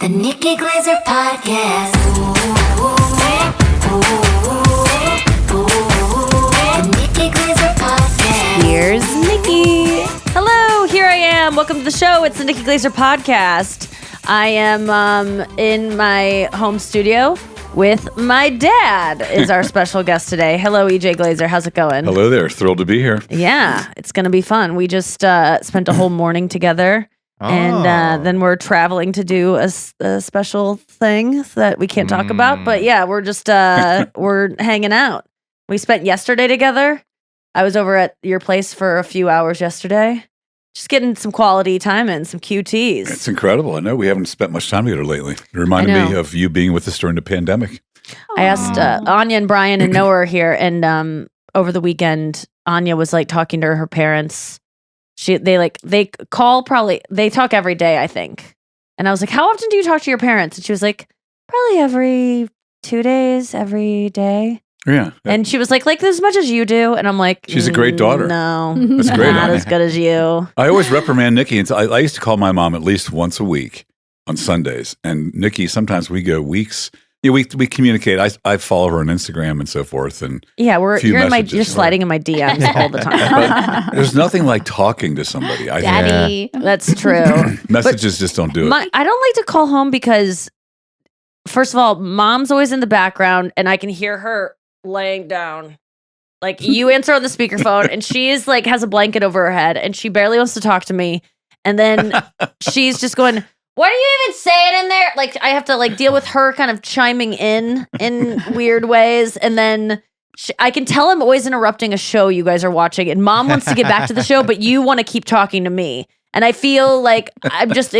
The Nikki Glaser Podcast. The Nikki Glaser Podcast. Here's Nikki. Hello, here I am. Welcome to the show. It's the Nikki Glaser Podcast. I am in my home studio with my dad is our special guest today. Hello, EJ Glaser. How's it going? Hello there. Thrilled to be here. Yeah, it's going to be fun. We just spent a whole morning together. And then we're traveling to do a special thing that we can't talk about. But yeah, we're just, we're hanging out. We spent yesterday together. I was over at your place for a few hours yesterday. Just getting some quality time and some QTs. It's incredible. I know we haven't spent much time together lately. It reminded me of you being with us during the pandemic. I asked Anya and Brian and Noah are here. And over the weekend, Anya was like talking to her parents. They talk every day, I think. And I was like, how often do you talk to your parents? And she was like, probably every 2 days, every day. Yeah. And she was like as much as you do. And I'm like, she's a great daughter. No, that's great. Not as good as you. I always reprimand Nikki. And I used to call my mom at least once a week on Sundays. And Nikki, sometimes we go weeks. Yeah, we communicate. I follow her on Instagram and so forth, and yeah, you're sliding in my DMs all the time. But there's nothing like talking to somebody. Daddy, that's true. Messages just don't do it. I don't like to call home because, first of all, mom's always in the background, and I can hear her laying down. Like you answer on the speakerphone, and she is like has a blanket over her head, and she barely wants to talk to me, and then she's just going, what are you even saying in there? Like, I have to like deal with her kind of chiming in weird ways. And then I can tell I'm always interrupting a show you guys are watching. And mom wants to get back to the show, but you want to keep talking to me. And I feel like I'm just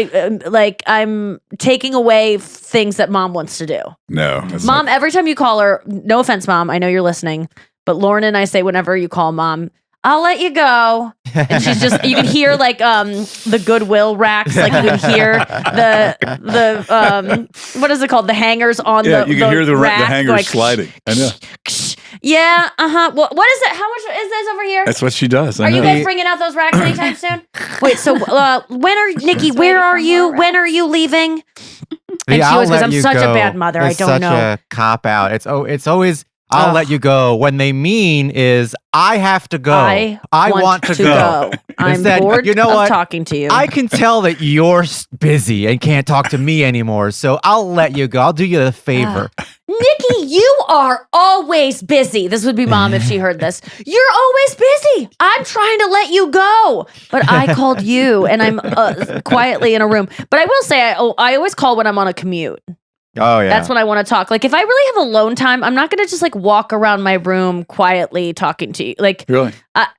like I'm taking away things that mom wants to do. No. Mom, every time you call her, no offense, mom, I know you're listening. But Lauren and I say whenever you call mom, I'll let you go. And she's just, you can hear like the Goodwill racks, like you can hear the what is it called? The hangers on the you can hear the hangers going, sliding. I know. Yeah, what is it? How much is this over here? That's what she does. Are you guys bringing out those racks anytime soon? Wait, so Nikki, where are you? When are you leaving? And she always goes, I'm such a bad mother. I don't know. Such a cop out. It's always I'll let you go. When they mean is I have to go. I want to go. I'm bored of talking to you. I can tell that you're busy and can't talk to me anymore. So I'll let you go. I'll do you a favor. Nikki, you are always busy. This would be mom if she heard this. You're always busy. I'm trying to let you go. But I called you and I'm quietly in a room. But I will say, I always call when I'm on a commute. Oh, yeah. That's when I want to talk. Like, if I really have alone time, I'm not going to just, like, walk around my room quietly talking to you. Like, really?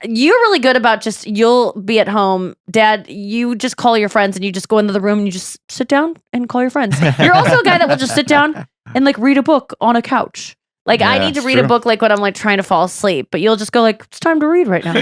You're really good about you'll be at home. Dad, you just call your friends and you just go into the room and you just sit down and call your friends. You're also a guy that will just sit down and, like, read a book on a couch. Like, I need to read a book, like, when I'm, like, trying to fall asleep. But you'll just go, like, it's time to read right now.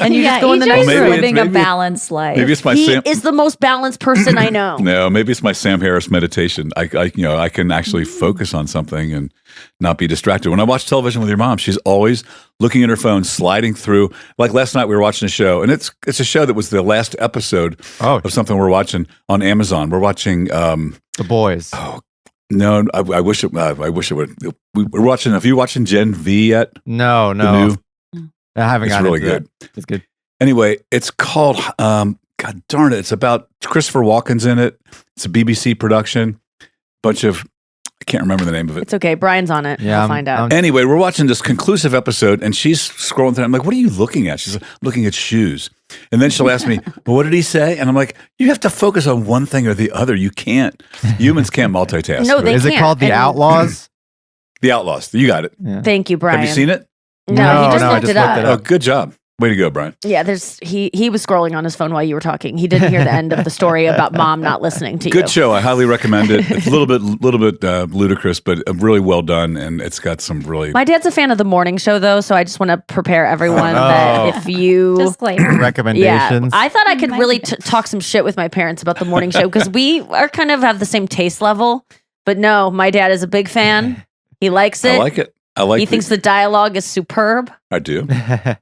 And you just go in the next room. Living a balanced life. Maybe it's my He is the most balanced person I know. No, maybe it's my Sam Harris meditation. I can actually focus on something and not be distracted. When I watch television with your mom, she's always looking at her phone, sliding through. Like last night, we were watching a show, and it's a show that was the last episode of something we're watching on Amazon. We're watching The Boys. Oh, no, I wish it would. We're watching. Have you watching Gen V yet? No. I haven't. It's really good. It's good. Anyway, it's called. God darn it! It's about Christopher Walken's in it. It's a BBC production. Bunch of. I can't remember the name of it. It's okay. Brian's on it. Yeah, I'll find out. Anyway, we're watching this conclusive episode, and she's scrolling through. I'm like, "What are you looking at?" She's like, looking at shoes. And then she'll ask me, well, what did he say? And I'm like, you have to focus on one thing or the other. You can't. Humans can't multitask. No, they can't. Is it called The Outlaws? The Outlaws. You got it. Yeah. Thank you, Brian. Have you seen it? No, he just looked it up. Oh, good job. Way to go, Brian. Yeah, he was scrolling on his phone while you were talking. He didn't hear the end of the story about mom not listening to you. Good show. I highly recommend it. It's a little bit ludicrous, but really well done, and it's got some really. My dad's a fan of the morning show, though, so I just want to prepare everyone that if you recommendations. I thought I could really talk some shit with my parents about the morning show because we are kind of have the same taste level. But no, my dad is a big fan. He likes it. I like it. He thinks the dialogue is superb. I do.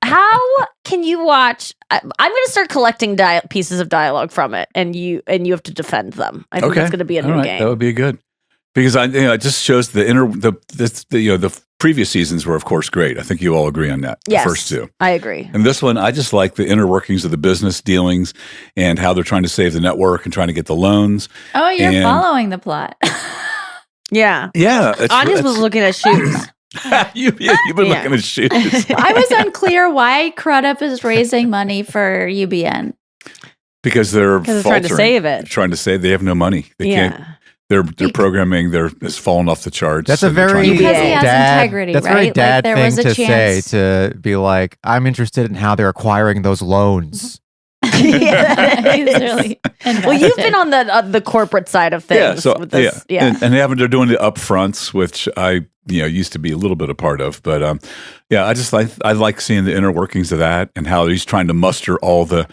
How can you watch? I'm going to start collecting pieces of dialogue from it, and you have to defend them. I think that's going to be a new game. That would be good because it just shows the previous seasons were of course great. I think you all agree on that. Yes, the first two. I agree. And this one, I just like the inner workings of the business dealings and how they're trying to save the network and trying to get the loans. Oh, you're following the plot. Yeah. Anya's was looking at shoes. You've been looking at shoes. I was unclear why Crudup is raising money for UBN. Because they're trying to save it. Trying to save. They have no money. They can't. Their programming has fallen off the charts. That's a very because he has integrity. That's right? very dad there thing was a to chance. say. To be like, I'm interested in how they're acquiring those loans. He's really well, you've been on the corporate side of things. Yeah. With this, And they're doing the upfronts, which I used to be a little bit a part of. But I like seeing the inner workings of that and how he's trying to muster all the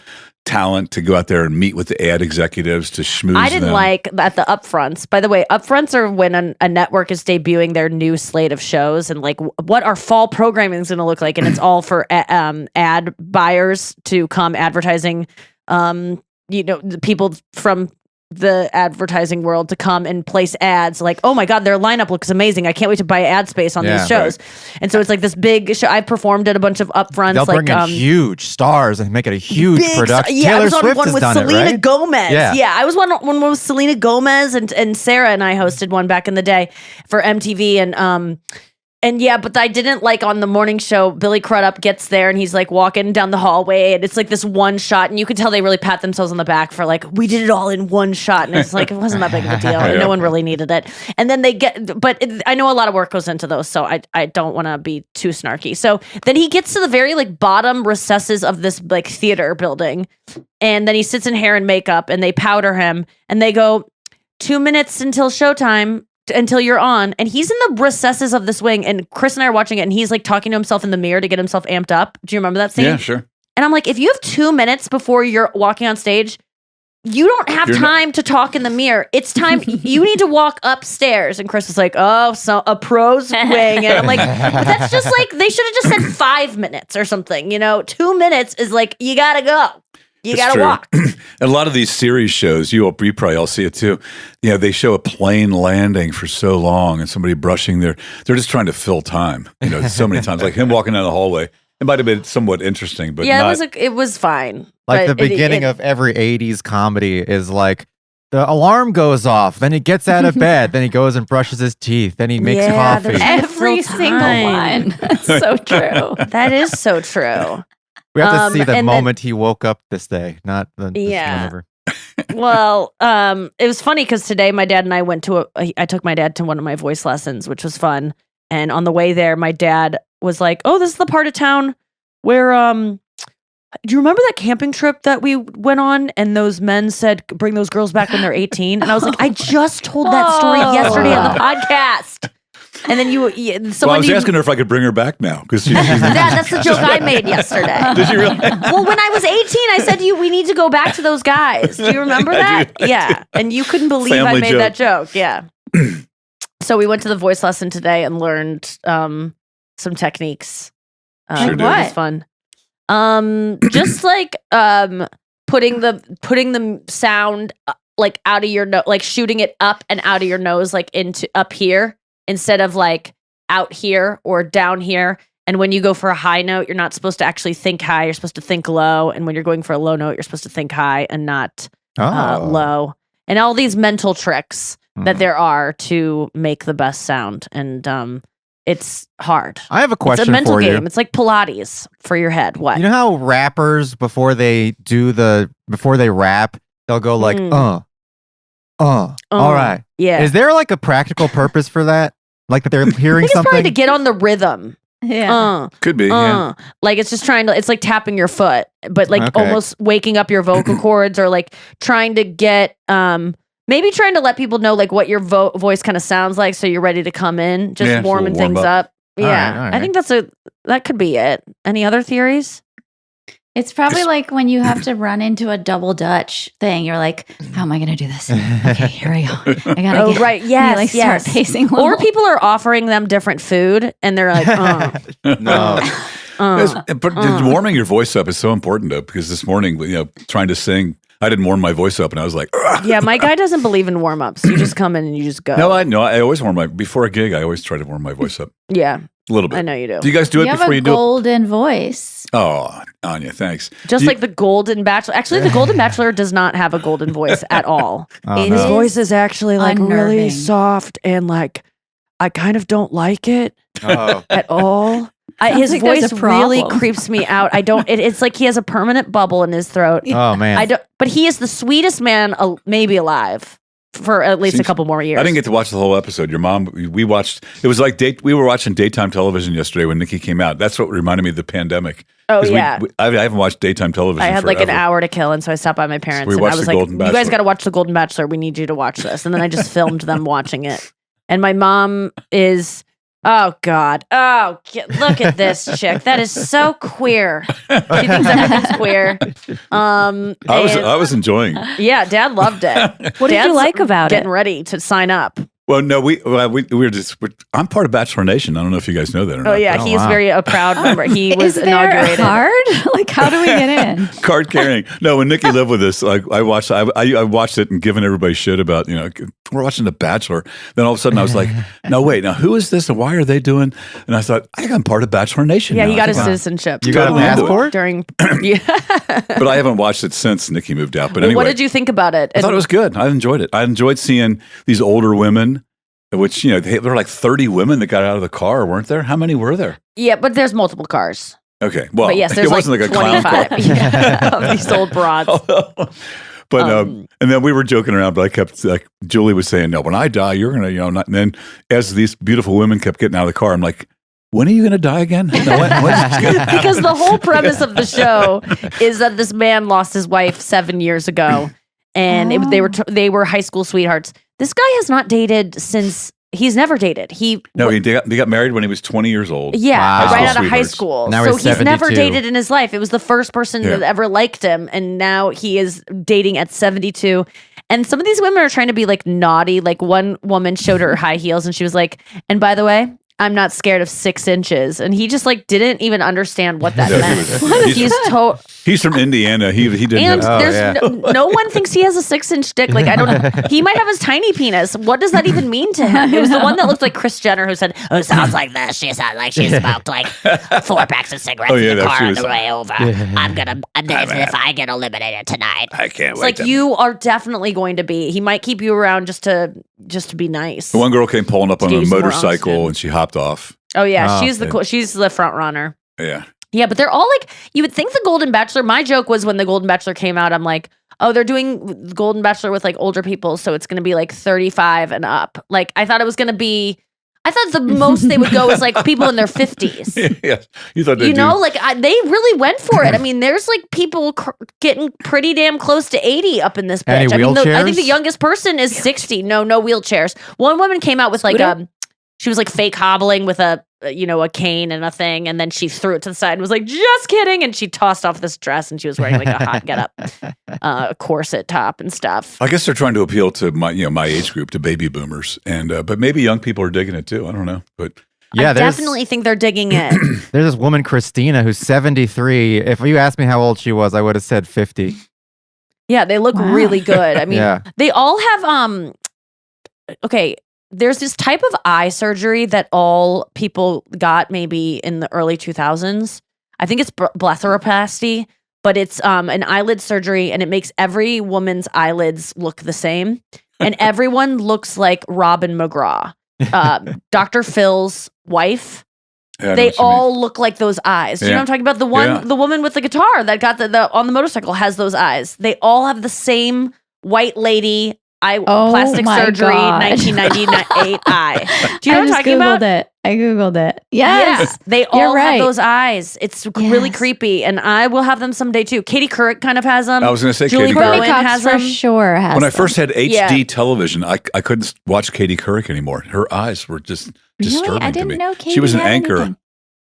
talent to go out there and meet with the ad executives to schmooze them. I didn't like at the upfronts. By the way, upfronts are when a network is debuting their new slate of shows and like what our fall programming is going to look like, and it's all for ad buyers to come advertising. The people from the advertising world to come and place ads. Like, oh my God, their lineup looks amazing. I can't wait to buy ad space on these shows. Right. And so it's like this big show. I performed at a bunch of upfronts. They'll bring in huge stars and make it a huge production. Yeah, Taylor I was on Swift one has with done Selena it, right? Gomez. Yeah, I was on one with Selena Gomez and Sarah and I hosted one back in the day for MTV but I didn't like on the morning show, Billy Crudup gets there and he's like walking down the hallway and it's like this one shot and you could tell they really pat themselves on the back for like, we did it all in one shot. And it's like, it wasn't that big of a deal. And no one really needed it. And then I know a lot of work goes into those. So I don't want to be too snarky. So then he gets to the very like bottom recesses of this like theater building. And then he sits in hair and makeup and they powder him and they go 2 minutes until showtime. Until you're on, and he's in the recesses of this wing, and Chris and I are watching it, and he's like talking to himself in the mirror to get himself amped up. Do you remember that scene? Yeah, sure. And I'm like, if you have 2 minutes before you're walking on stage, you don't have time to talk in the mirror. It's time. You need to walk upstairs. And Chris was like, oh, so a pro's wing. And I'm like, but that's just like, they should have just said 5 minutes or something. 2 minutes is like, you gotta go. You got to walk. And a lot of these series shows, you probably all see it too. They show a plane landing for so long and somebody brushing they're just trying to fill time. So many times, like him walking down the hallway. It might have been somewhat interesting, but it was fine. Like the beginning of every 80s comedy is like, the alarm goes off, then he gets out of bed, then he goes and brushes his teeth, then he makes coffee. Every single one. That's so true. That is so true. We have to see the moment he woke up this day, not the whenever. Well, it was funny because today my dad and I went to I took my dad to one of my voice lessons, which was fun. And on the way there, my dad was like, "Oh, this is the part of town where do you remember that camping trip that we went on? And those men said, bring those girls back when they're 18." And I was like, I just told that story yesterday on the podcast. And then I was asking her if I could bring her back now because that's the joke I made yesterday. Did you really? Well, when I was 18, I said to you, we need to go back to those guys. Do you remember that? Yeah. And you couldn't believe I made that joke. Yeah. So we went to the voice lesson today and learned some techniques. Sure it was fun. Just like putting the sound like out of your nose, like shooting it up and out of your nose, like into up here. Instead of like out here or down here. And when you go for a high note, you're not supposed to actually think high. You're supposed to think low. And when you're going for a low note, you're supposed to think high and not low. And all these mental tricks that there are to make the best sound. And it's hard. I have a question for you. It's a mental game. You. It's like Pilates for your head. What? You know how rappers, before they rap, they'll go like, all right. Yeah. Is there like a practical purpose for that? Like that they're hearing it's something? Probably to get on the rhythm. Yeah. Could be. Yeah. Like it's just it's like tapping your foot, but like almost waking up your vocal cords or like trying to get, maybe trying to let people know like what your voice kind of sounds like. So you're ready to come in, just warming things up. Yeah. All right. I think that could be it. Any other theories? It's probably like when you have to run into a double Dutch thing. You're like, how am I going to do this? Okay, here I go. I gotta Oh, right. Yes, like yes. start pacing. Or level. people are offering them different food and they're like, No. But warming your voice up is so important, though, because this morning, trying to sing, I didn't warm my voice up, and I was like, "Ugh." yeah, my guy doesn't believe in warm-ups. You just come in and you just go. No, I know. I always before a gig, I always try to warm my voice up Yeah, a little bit. I know you do. Do you guys do it You have before a you do it? golden voice. Oh, Anya, thanks. Just Do you- like the Golden Bachelor. Actually, the Golden Bachelor does not have a golden voice at all. Oh, His no. voice is actually like really Unnerving. soft and like I kind of don't like it Oh. at all. His like there's voice a really problem. creeps me out. I don't. It's like he has a permanent bubble in his throat. Oh, man. I don't. But he is the sweetest man, maybe alive, for at least a Seems- couple more years. I didn't get to watch the whole episode. Your mom, we watched. It was like we were watching daytime television yesterday when Nikki came out. That's what reminded me of the pandemic. Oh 'Cause yeah. I haven't watched daytime television. I had like an forever. hour to kill, and so I stopped by my parents, we and I watched was The like, Golden "You guys Bachelor." got to watch The Golden Bachelor. We need you to watch this." And then I just filmed them watching it. And my mom is, oh God, look at this chick. That is so queer. She thinks everything's queer. I was enjoying it. Yeah, Dad loved it. What did you Dad's like about getting it? ready to sign up. Well, no, we were just. I'm part of Bachelor Nation. I don't know if you guys know that or not. Oh yeah, Oh, he's wow. very a proud member. He was Is there inaugurated. a card? Like, how do we get in? Card carrying. No, when Nikki lived with us, like I watched it and given everybody shit about, we're watching The Bachelor. Then all of a sudden I was like, no, wait, now who is this and why are they doing? And I thought, I think I'm part of Bachelor Nation. Yeah, now. he I got think his I'm- citizenship. You got a Totally into it. passport? during. Yeah. But I haven't watched it since Nikki moved out. But anyway, What did you think about it? I thought it was good. I enjoyed it. I enjoyed seeing these older women, which, there were like 30 women that got out of the car, weren't there? How many were there? Yeah, but there's multiple cars. Okay. Well, But yes, it there's wasn't like a clown 25 car. yeah, of these old broads. But and then we were joking around, but I kept like Julie was saying, "No, when I die, you're gonna, not." And then as these beautiful women kept getting out of the car, I'm like, "When are you gonna die again?" When's this gonna Because the whole premise of the show is that this man lost his wife 7 years ago, and they were high school sweethearts. This guy has not dated since. He's never dated. No, he got married when he was 20 years old. Yeah, Wow. right High out school of high sweethearts. school. Now So he's he's never 72. dated in his life. It was the first person Yeah. that ever liked him, and now he is dating at 72. And some of these women are trying to be like naughty. Like one woman showed her high heels, and she was like, "And by the way, I'm not scared of 6 inches." And he just like didn't even understand what that Yeah, meant. he's from Indiana. He didn't And have. Oh, there's yeah. no one thinks he has a 6-inch dick. Like, I don't. He might have his tiny penis. What does that even mean to him? It was the one that looked like Kris Jenner who said, Who sounds like this? She sounds like she smoked like 4 packs of cigarettes Oh, yeah, in the that car she on was- the way over. If I get eliminated tonight. I can't "It's wait. like you are definitely going to be. He might keep you around just to be nice." The one girl came pulling up on To a use more motorcycle oxygen. and she hopped off. Oh yeah, Oh, she's the front runner. Yeah. Yeah, but they're all like, you would think the Golden Bachelor. My joke was when the Golden Bachelor came out, I'm like, oh, they're doing the Golden Bachelor with like older people, so it's going to be like 35 and up. Like I thought it was going to be. I thought the most they would go is like people in their 50s. Yeah. You thought They really went for it. I mean, there's like people getting pretty damn close to 80 up in this bitch. Any I mean, I think wheelchairs? the youngest person is 60. No wheelchairs. One woman came out with like she was like fake hobbling with a cane and a thing, and then she threw it to the side and was like, "Just kidding," and she tossed off this dress, and she was wearing like a hot getup, a corset top and stuff. I guess they're trying to appeal to my age group, to baby boomers, and but maybe young people are digging it too. I don't know, but Yeah, I there's definitely think they're digging it. there's this woman, Christina, who's 73. If you asked me how old she was, I would have said 50. Yeah, they look Wow. really good. I mean, Yeah. they all have okay, there's this type of eye surgery that all people got maybe in the early 2000s. I think it's blepharoplasty, but it's an eyelid surgery, and it makes every woman's eyelids look the same, and everyone looks like Robin McGraw, Dr. Phil's wife. yeah, I know They what you mean. all look like those eyes. Do you know Yeah. what I'm talking about? Yeah. The woman with the guitar that got the on the motorcycle has those eyes. They all have the same white lady Oh plastic my surgery God. 1998 eye. Do you know I what I'm just talking Googled about? it. I Googled it. Yes. Yeah, they You're all right. have those eyes. It's really Yes. creepy, and I will have them someday too. Katie Couric kind of has them. I was going to say Julie Katie Bowen Couric. Courtney Cox has for them. sure has When I them. first had HD Yeah. television, I couldn't watch Katie Couric anymore. Her eyes were just Really? disturbing I to me. didn't know She was Katie an had anchor. anything.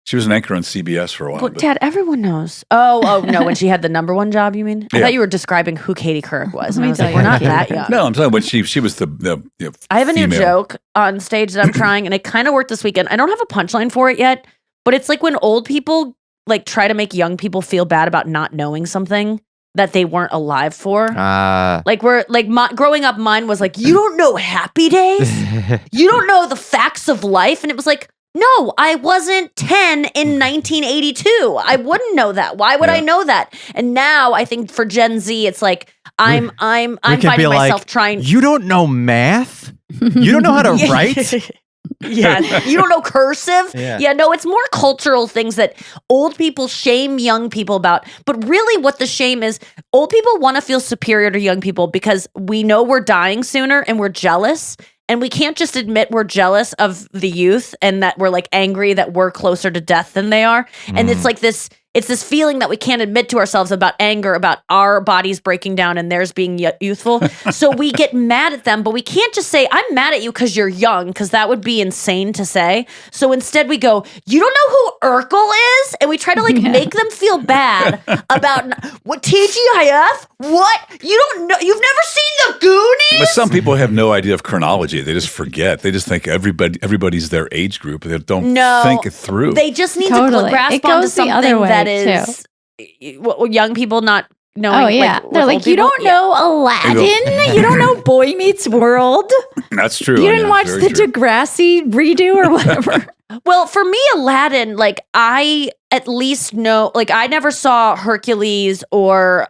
She was an anchor on CBS for a while. Well, but- Dad, everyone knows. Oh, no, when she had the number one job, you mean? I Yeah. thought you were describing who Katie Couric was. And I was Let like, me we're tell you not who that Katie young. No, I'm talking about she was the I have a new female. joke on stage that I'm trying, and it kind of worked this weekend. I don't have a punchline for it yet, but it's like when old people like try to make young people feel bad about not knowing something that they weren't alive for. Like growing up, mine was like, you don't know Happy Days? You don't know the facts of life? And it was like, no, I wasn't 10 in 1982. I wouldn't know that. Why would I know that? And now I think for Gen Z, it's like I'm can finding be like, myself trying. You don't know math? You don't know how to write? Yeah, you don't know cursive. Yeah. No, it's more cultural things that old people shame young people about. But really, what the shame is, old people want to feel superior to young people because we know we're dying sooner and we're jealous. And we can't just admit we're jealous of the youth and that we're like angry that we're closer to death than they are. And it's like this feeling that we can't admit to ourselves about anger, about our bodies breaking down and theirs being youthful. So we get mad at them, but we can't just say, I'm mad at you because you're young, because that would be insane to say. So instead we go, you don't know who Urkel is? And we try to like make them feel bad about what TGIF? What? You don't know? You've never seen the Goonies? But some people have no idea of chronology. They just forget. They just think everybody's their age group. They don't think it through. They just need Totally. to grasp It onto goes the other something way, that is young people not knowing. Oh yeah, like, they're what like, old you people- don't know Aladdin, you don't know Boy Meets World, That's true. you Anya. didn't watch Very the true. Degrassi redo or whatever. Well, for me, Aladdin, like I at least know, like I never saw Hercules or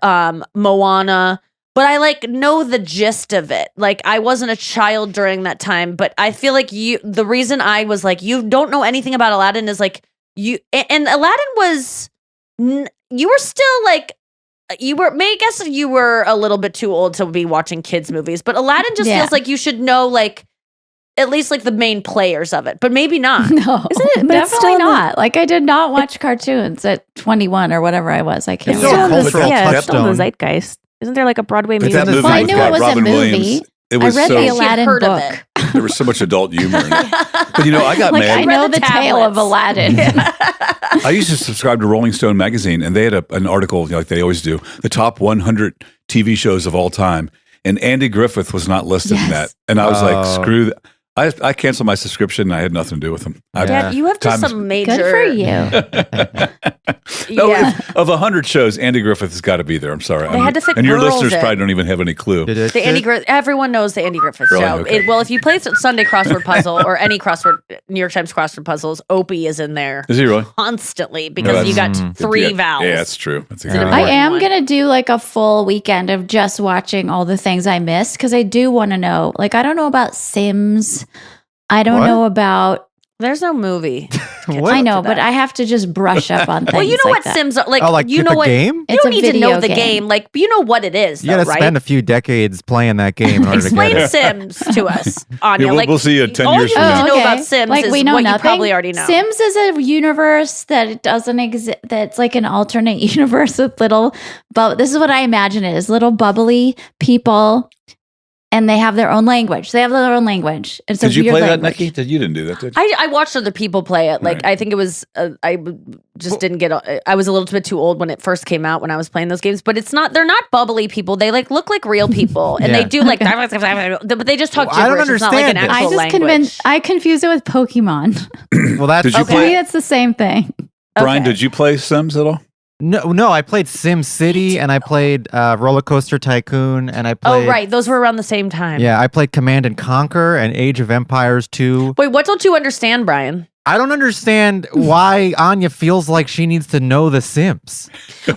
Moana, but I like know the gist of it. Like I wasn't a child during that time, but I feel like the reason I was like, you don't know anything about Aladdin is like and Aladdin was, you were still like, I guess you were a little bit too old to be watching kids movies, but Aladdin just feels like you should know like at least like the main players of it, but maybe not. No, Isn't it? But it's definitely still not. Like I did not watch cartoons at 21 or whatever I was. I can't It's still a remember. cultural it's still in the touchstone. zeitgeist. Isn't there like a Broadway But music? that movie Well, I with knew it was a Robin movie. Williams, it I was read so, the Aladdin heard of book. it. there was so much adult humor in it. But you know, I got Like mad. I know read the the tale of tablets. Aladdin. I used to subscribe to Rolling Stone magazine, and they had an article, you know, like they always do, the top 100 TV shows of all time, and Andy Griffith was not listed in that. And I was like, Oh. screw that. I canceled my subscription, and I had nothing to do with him. Dad, you have just Time is- some major. Good for you. No, Yeah. of 100 shows, Andy Griffith has got to be there. I'm sorry. They had to fit and your girls listeners in. probably don't even have any clue. The Andy Griffith. Everyone knows the Andy Griffith Really? show. Okay. Well, if you play Sunday crossword puzzle or any New York Times crossword puzzles, Opie is in there Is he really? constantly because that's- you got three yeah, vowels. Yeah, that's true. That's an exactly I right. am one. going to do like a full weekend of just watching all the things I missed because I do want to know. Like, I don't know about Sims. I don't What? know about. There's no movie. What? I know, to but that. I have to just brush up on things. Well, you know like what that. Sims are like. Oh, like you the know what game? You It's don't a need to know video the game. game. Like you know what it is. You got to though, right? spend a few decades playing that game in order to Explain get it. Sims to us, Anya. Yeah, we'll- like, we'll see you 10 all years you from need now. to know about Sims like is we know what nothing. you probably already know. Sims is a universe that it doesn't exist. That's like an alternate universe with little. But this is what I imagine it is: little bubbly people, and they have their own language. They have their own language. It's a Did you weird play that, language. Nikki? You didn't do that, did you? I watched other people play it. Like Right. I think it was just didn't get. I was a little bit too old when it first came out when I was playing those games. But it's not. They're not bubbly people. They like look like real people, and Yeah. they do like. But they just talk Well, I don't gibberish. It's not like an understand it. actual I just language. I confuse it with Pokemon. Well, that's Did you To me, play? it's the same thing. Brian, Okay. did you play Sims at all? no. I played Sim City and I played Roller Coaster Tycoon and I played. Oh right, those were around the same time. Yeah, I played Command and Conquer and Age of Empires 2. Wait, what don't you understand, Brian? I don't understand why Anya feels like she needs to know The Sims.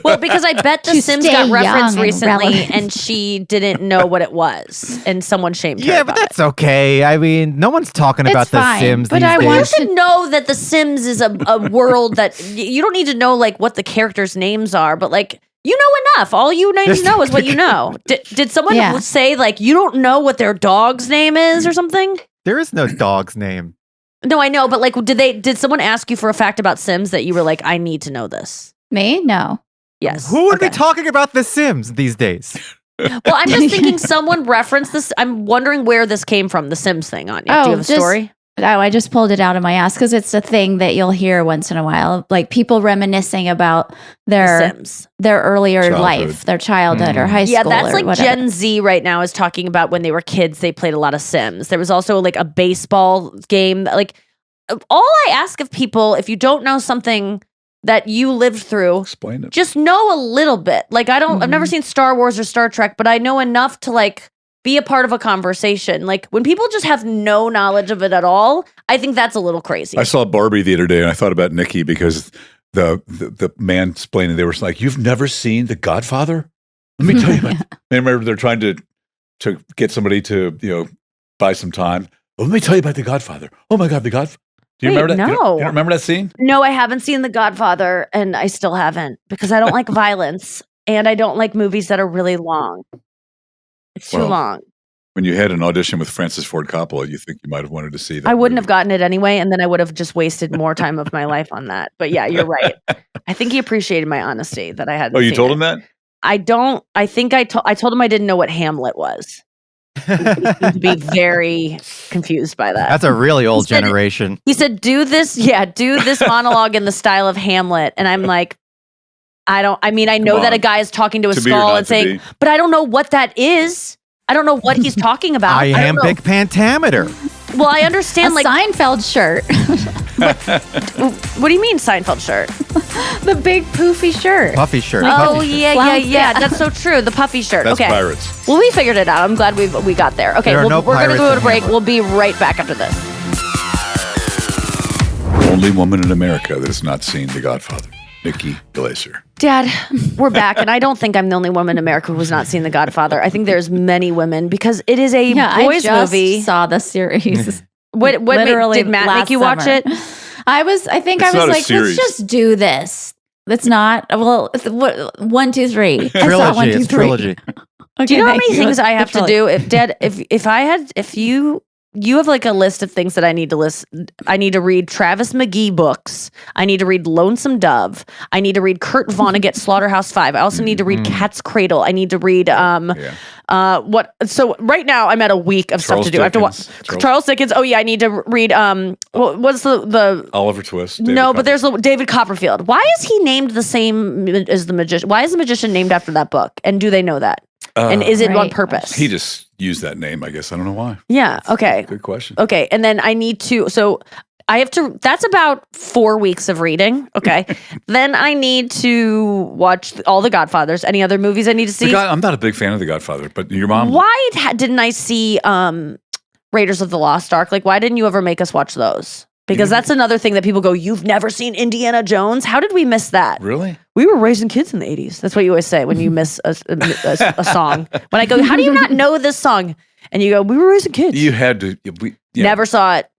Well, because I bet The To Sims stay got referenced young and recently, relevant. and she didn't know what it was, and someone shamed her. Yeah, but about that's okay. I mean, no one's talking It's about The fine, Sims but these I days. You want should know that The Sims is a world that you don't need to know like what the characters' names are, but like you know enough. All you need to know is what you know. Did someone Yeah. say like you don't know what their dog's name is or something? There is no dog's name. No, I know, but like did someone ask you for a fact about Sims that you were like I need to know this? Me? No. Yes. Who would be Okay. talking about The Sims these days? Well, I'm just thinking someone referenced this. I'm wondering where this came from, the Sims thing, Anya. Do you have a just- story? I just pulled it out of my ass because it's a thing that you'll hear once in a while, like people reminiscing about their earlier Childhood. life, their childhood or high school. Yeah, that's or like whatever. Gen Z right now is talking about when they were kids, they played a lot of Sims. There was also like a baseball game. Like, all I ask of people, if you don't know something that you lived through, Explain it. just know a little bit. Like, I've never seen Star Wars or Star Trek, but I know enough to like be a part of a conversation. Like, when people just have no knowledge of it at all, I think that's a little crazy. I saw Barbie the other day, and I thought about Nikki because the man explaining, they were like, "You've never seen The Godfather? Let me tell you about." I remember they're trying to get somebody to buy some time. "Oh, let me tell you about The Godfather. Oh my God, The Godfather." Do you remember that? No. You don't remember that scene? No, I haven't seen The Godfather, and I still haven't because I don't like violence, and I don't like movies that are really long. It's too Well, long. When you had an audition with Francis Ford Coppola, you think you might have wanted to see that. I wouldn't have movie. gotten it anyway, and then I would have just wasted more time of my life on that. But yeah, you're right. I think he appreciated my honesty that I hadn't. Oh, you seen told it. him that? I don't. I think I told him I didn't know what Hamlet was. He seemed to be very confused by that. That's a really old He said- generation. He said, do this monologue in the style of Hamlet. And I'm like, I know Come that a on. guy is talking to a To be or skull not and to saying, be. but I don't know what that is. I don't know what he's talking about. I don't know. Iambic pentameter. Well, I understand, A like, Seinfeld shirt, what do you mean Seinfeld shirt? the big poofy shirt. Puffy shirt. Oh, puffy shirt. yeah. Clown- That's so true. The puffy shirt. That's okay. Pirates. Well, we figured it out. I'm glad we got there. Okay, There are no we're going to pirates go in to break. Hamlet. We'll be right back after this. Only woman in America that has not seen The Godfather, Nikki Glaser. Dad, we're back, and I don't think I'm the only woman in America who's not seen The Godfather. I think there's many women because it is a Yeah, boys' I just movie. saw the series. What Literally did Matt last make you watch summer. it? I think It's I was not a like, series. let's just do this. It's not. Well, what? 1, 2, 3. I saw Trilogy. 1, 2, It's 3. trilogy. Okay, Do you know how thank many you. things I have to Trilogy. do? If Dad, if you have like a list of things that I need to list. I need to read Travis McGee books. I need to read Lonesome Dove. I need to read Kurt Vonnegut Slaughterhouse-Five. I also need to read Cat's Cradle. I need to read what? So right now I'm at a week of Charles stuff to do. I have to watch Dickens. Charles Dickens. Oh yeah, I need to read what's the Oliver Twist. no, but there's David Copperfield. Why is he named the same as the magician? Why is the magician named after that book? And do they know that? And is it on Right. purpose? He just used that name, I guess. I don't know why. Yeah. Okay. Good question. Okay. And then I need to. So I have to. That's about 4 weeks of reading. Okay. Then I need to watch all the Godfathers. Any other movies I need to see? I'm not a big fan of The Godfather, but your mom. Why didn't I see Raiders of the Lost Ark? Like, why didn't you ever make us watch those? Because that's another thing that people go, you've never seen Indiana Jones? How did we miss that? Really? We were raising kids in the 80s. That's what you always say when you miss a song. When I go, how do you not know this song? And you go, we were raising kids. You had to. Never saw it.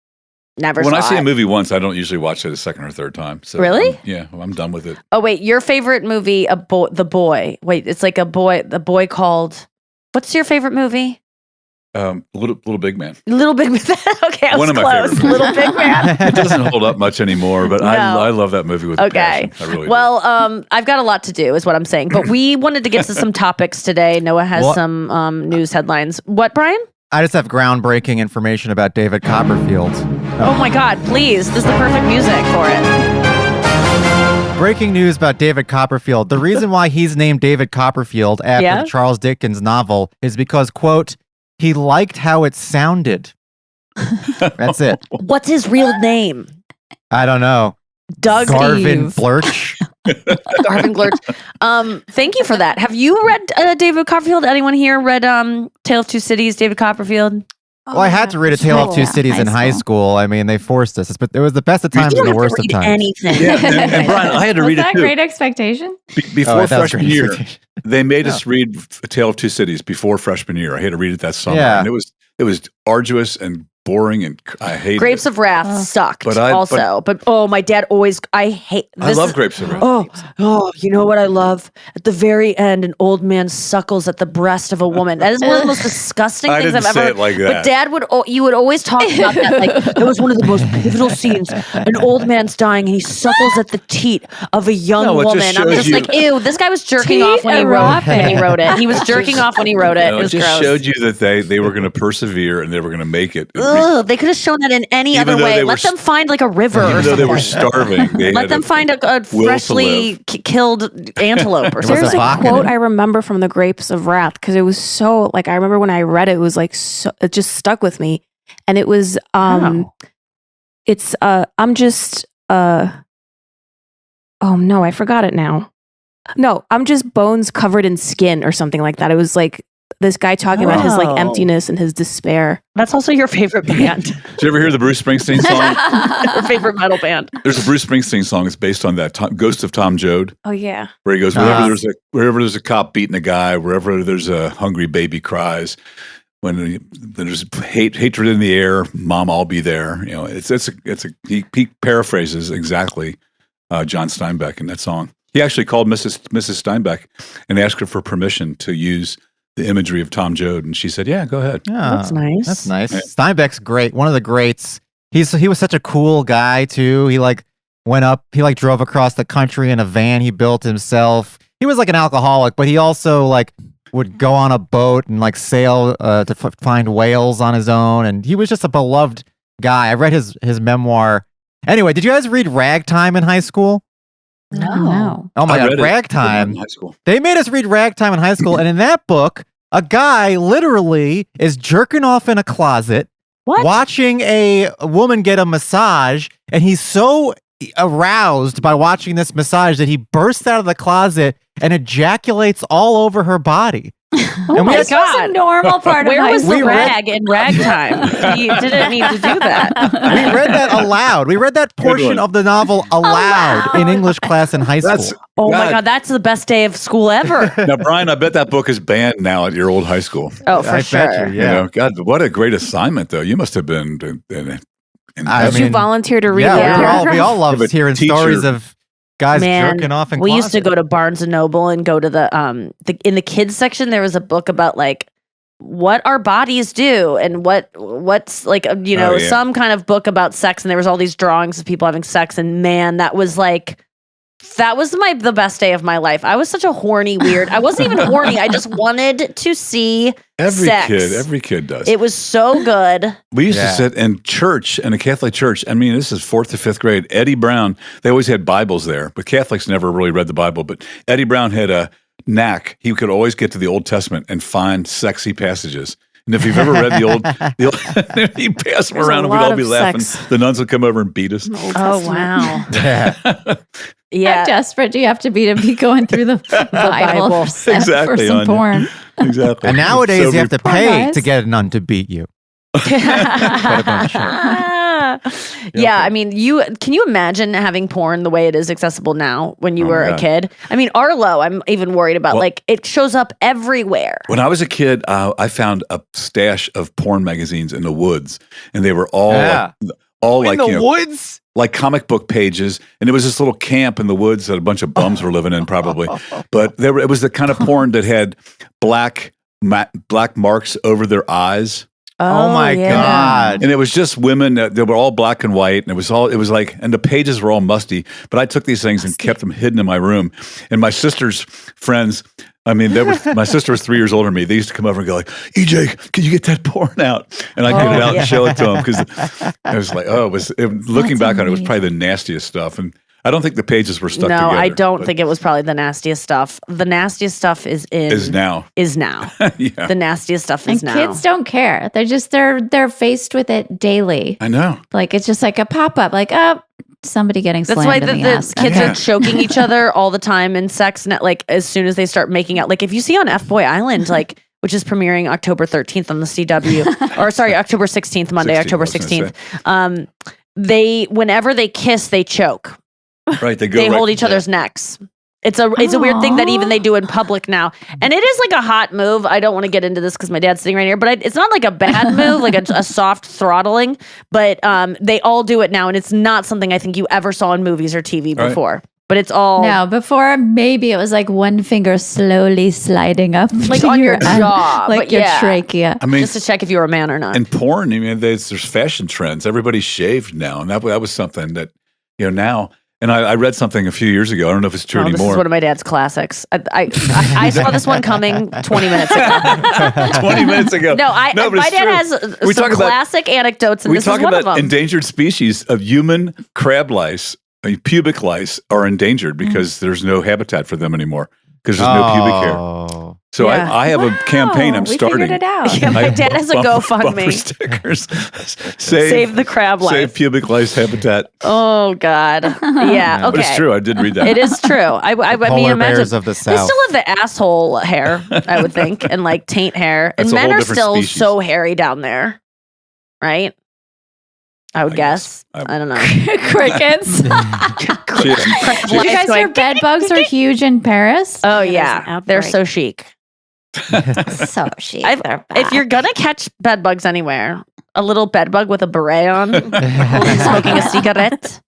Never When saw I see it. a movie once, I don't usually watch it a second or third time. So Really? I'm done with it. Oh, wait. Your favorite movie, The Boy. Wait, it's like the boy called. What's your favorite movie? Little Big Man. Little Big Man. Okay, I was One of my close. favorite Little Big Man. It doesn't hold up much anymore, but No. I love that movie with Okay. passion. I really do. Well, I've got a lot to do, is what I'm saying. But we wanted to get to some topics today. Noah has What? some news headlines. What, Brian? I just have groundbreaking information about David Copperfield. Oh my God! Please, this is the perfect music for it. Breaking news about David Copperfield. The reason why he's named David Copperfield after Yeah? the Charles Dickens novel is because, quote, he liked how it sounded. That's it. What's his real name? I don't know. Doug Garvin Steve. Blurch. Garvin Glurch. Thank you for that. Have you read David Copperfield? Anyone here read Tale of Two Cities, David Copperfield? Well, I had to read A Tale of Two Yeah, Cities in high school. I mean, they forced us. But it was the best of times You and don't the have to worst of read times. anything. Yeah, and Brian, I had to Was read it that too. Great Expectation? Before Oh, that was freshman great. year, they made us read A Tale of Two Cities before freshman year. I had to read it that summer, Yeah. and it was arduous and boring, and I hated Grapes it. of Wrath sucked But but oh, my dad always, I hate I this. love Grapes of Wrath. Oh, you know what I love? At the very end, an old man suckles at the breast of a woman. That is one of the most disgusting I things didn't I've say ever. it like But that. Dad you would always talk about that. Like, that was one of the most pivotal scenes. An old man's dying and he suckles at the teat of a young No, it just woman. I'm shows just you- like, ew, this guy was jerking Teat off when he wrote it. He was jerking off when he wrote it. No, It it was just gross. showed you that they were going to persevere and they were going to make it. Ugh, Ugh, they could have shown that in any Even other though way. they were Let them find like a river or Even though they were something. starving, they Let had them find a will to freshly live. killed antelope or was something. There's a a vodka in quote it. I remember from The Grapes of Wrath because it was so like I remember when I read it, it was like so, it just stuck with me, and it was it's I'm just oh no, I forgot it now. No, I'm just bones covered in skin or something like that. It was like this guy talking about his like Oh. emptiness and his despair. That's also your favorite band. Did you ever hear the Bruce Springsteen song? Your favorite metal band. There's a Bruce Springsteen song. It's based on that Ghost of Tom Joad, Oh yeah. where he goes, Ah. wherever there's a cop beating a guy, wherever there's a hungry baby cries, when there's hatred in the air, Mom, I'll be there. You know, he paraphrases exactly John Steinbeck in that song. He actually called Mrs. Steinbeck and asked her for permission to use the imagery of Tom Joad, and she said, "Yeah, go ahead." Yeah, That's nice. That's nice. Steinbeck's great. One of the greats. He was such a cool guy too. He like went up. He like drove across the country in a van he built himself. He was like an alcoholic, but he also like would go on a boat and like sail to find whales on his own. And he was just a beloved guy. I read his memoir. Anyway, did you guys read Ragtime in high school? No. Oh my I God, read it Ragtime. in high school. They made us read Ragtime in high school, and in that book, a guy literally is jerking off in a closet, What? watching a woman get a massage, and he's so aroused by watching this massage that he bursts out of the closet and ejaculates all over her body. Oh And we my had- This was a God. normal part Where of high was school. the rag in ragtime? You didn't need to do that. We read that aloud. We read that portion one. of the novel aloud in English class in high That's school. Oh my God, that's the best day of school ever. Now, Brian, I bet that book is banned now at your old high school. Oh, for I sure. bet you, You yeah. know, God, what a great assignment, though. You must have been. I Did you mean, volunteer to read Yeah, that? we all Have loved a hearing teacher. stories of guys Man, jerking off in we used to closets. go to Barnes and Noble and go to the in the kids section. There was a book about like what our bodies do and what's like you know Oh, yeah. some kind of book about sex. And there was all these drawings of people having sex. And man, that was the best day of my life. I was such a horny weird. I wasn't even horny. I just wanted to see sex. Every kid does. It was so good. We used Yeah. to sit in church, in a Catholic church. I mean, this is 4th to 5th grade. Eddie Brown, they always had Bibles there, but Catholics never really read the Bible. But Eddie Brown had a knack. He could always get to the Old Testament and find sexy passages. And if you've ever read the old he'd pass them There's a around and we'd lot all of be laughing. sex. The nuns would come over and beat us. Oh wow. Yeah. How Yeah. desperate do you have to be going through the Bible, Bible. for Exactly, some Anya. porn? Exactly. And nowadays So you have to Poor pay guys. to get a nun to beat you. Yeah, I mean, can you imagine having porn the way it is accessible now when you Oh, were my a God. kid? I mean, Arlo, I'm even worried about. Well- like, it shows up everywhere. When I was a kid, I found a stash of porn magazines in the woods, and they were all Yeah. like you know, woods? like comic book pages, and it was this little camp in the woods that a bunch of bums were living in, probably. But it was the kind of porn that had black marks over their eyes, Oh my yeah. God. and it was just women that they were all black and white, and it was like, and the pages were all musty. But I took these things and kept them hidden in my room. And my sister's friends, I mean, my sister was 3 years older than me. They used to come over and go like, "EJ, can you get that porn out?" And I'd get it out and show it to them because I was like, looking back on it, it was probably the nastiest stuff. And I don't think the pages were stuck No, together. I don't but think it was probably the nastiest stuff. The nastiest stuff is now. Yeah, The nastiest stuff And is now. kids don't care. They're faced with it daily. I know. Like it's just like a pop up. Like somebody getting That's slammed why in the the ass. kids Yeah. are choking each other all the time in sex. Like as soon as they start making out, like if you see on F Boy Island, like which is premiering October 13th on the CW, or sorry, October 16th, Monday, 16th, October I was gonna 16th. They whenever they kiss, they choke. Right, they go. They right hold each other's necks. It's a weird thing that even they do in public now, and it is like a hot move. I don't want to get into this because my dad's sitting right here, but it's not like a bad move, like a soft throttling. But they all do it now, and it's not something I think you ever saw in movies or TV Right. before. But it's all No, before maybe it was like one finger slowly sliding up like to on your end, jaw, like but your yeah. trachea. I mean, just to check if you're a man or not. and porn. I mean, there's fashion trends. Everybody's shaved now, and that was something that now. And I read something a few years ago. I don't know if it's true This anymore. is one of my dad's classics. I saw this one coming 20 minutes ago. 20 minutes ago. No, but my it's dad true. has We some talk about- classic anecdotes, and We this is talk one of about them. endangered species of human crab lice. Pubic lice are endangered because there's no habitat for them anymore because there's no pubic hair. Oh. So Yeah. I have a campaign I'm we starting. figured it out. Yeah, my I have dad has a bumper GoFundMe. stickers. Save the crab life. Save pubic lice habitat. Oh God. Yeah. Okay. But it's true. I did read that. It is true. I mean, Polar imagine bears of the they South. still have the asshole hair, I would think, and like taint hair, That's and a men whole are different still species. so hairy down there, right? I would I guess. guess. I don't know. Crickets. She- Did you guys hear bed bugs are huge in Paris? Oh Yeah, there's yeah, an they're outbreak. so chic. So chic. I've- They're If back. you're gonna catch bed bugs anywhere, a little bed bug with a beret on, smoking a cigarette.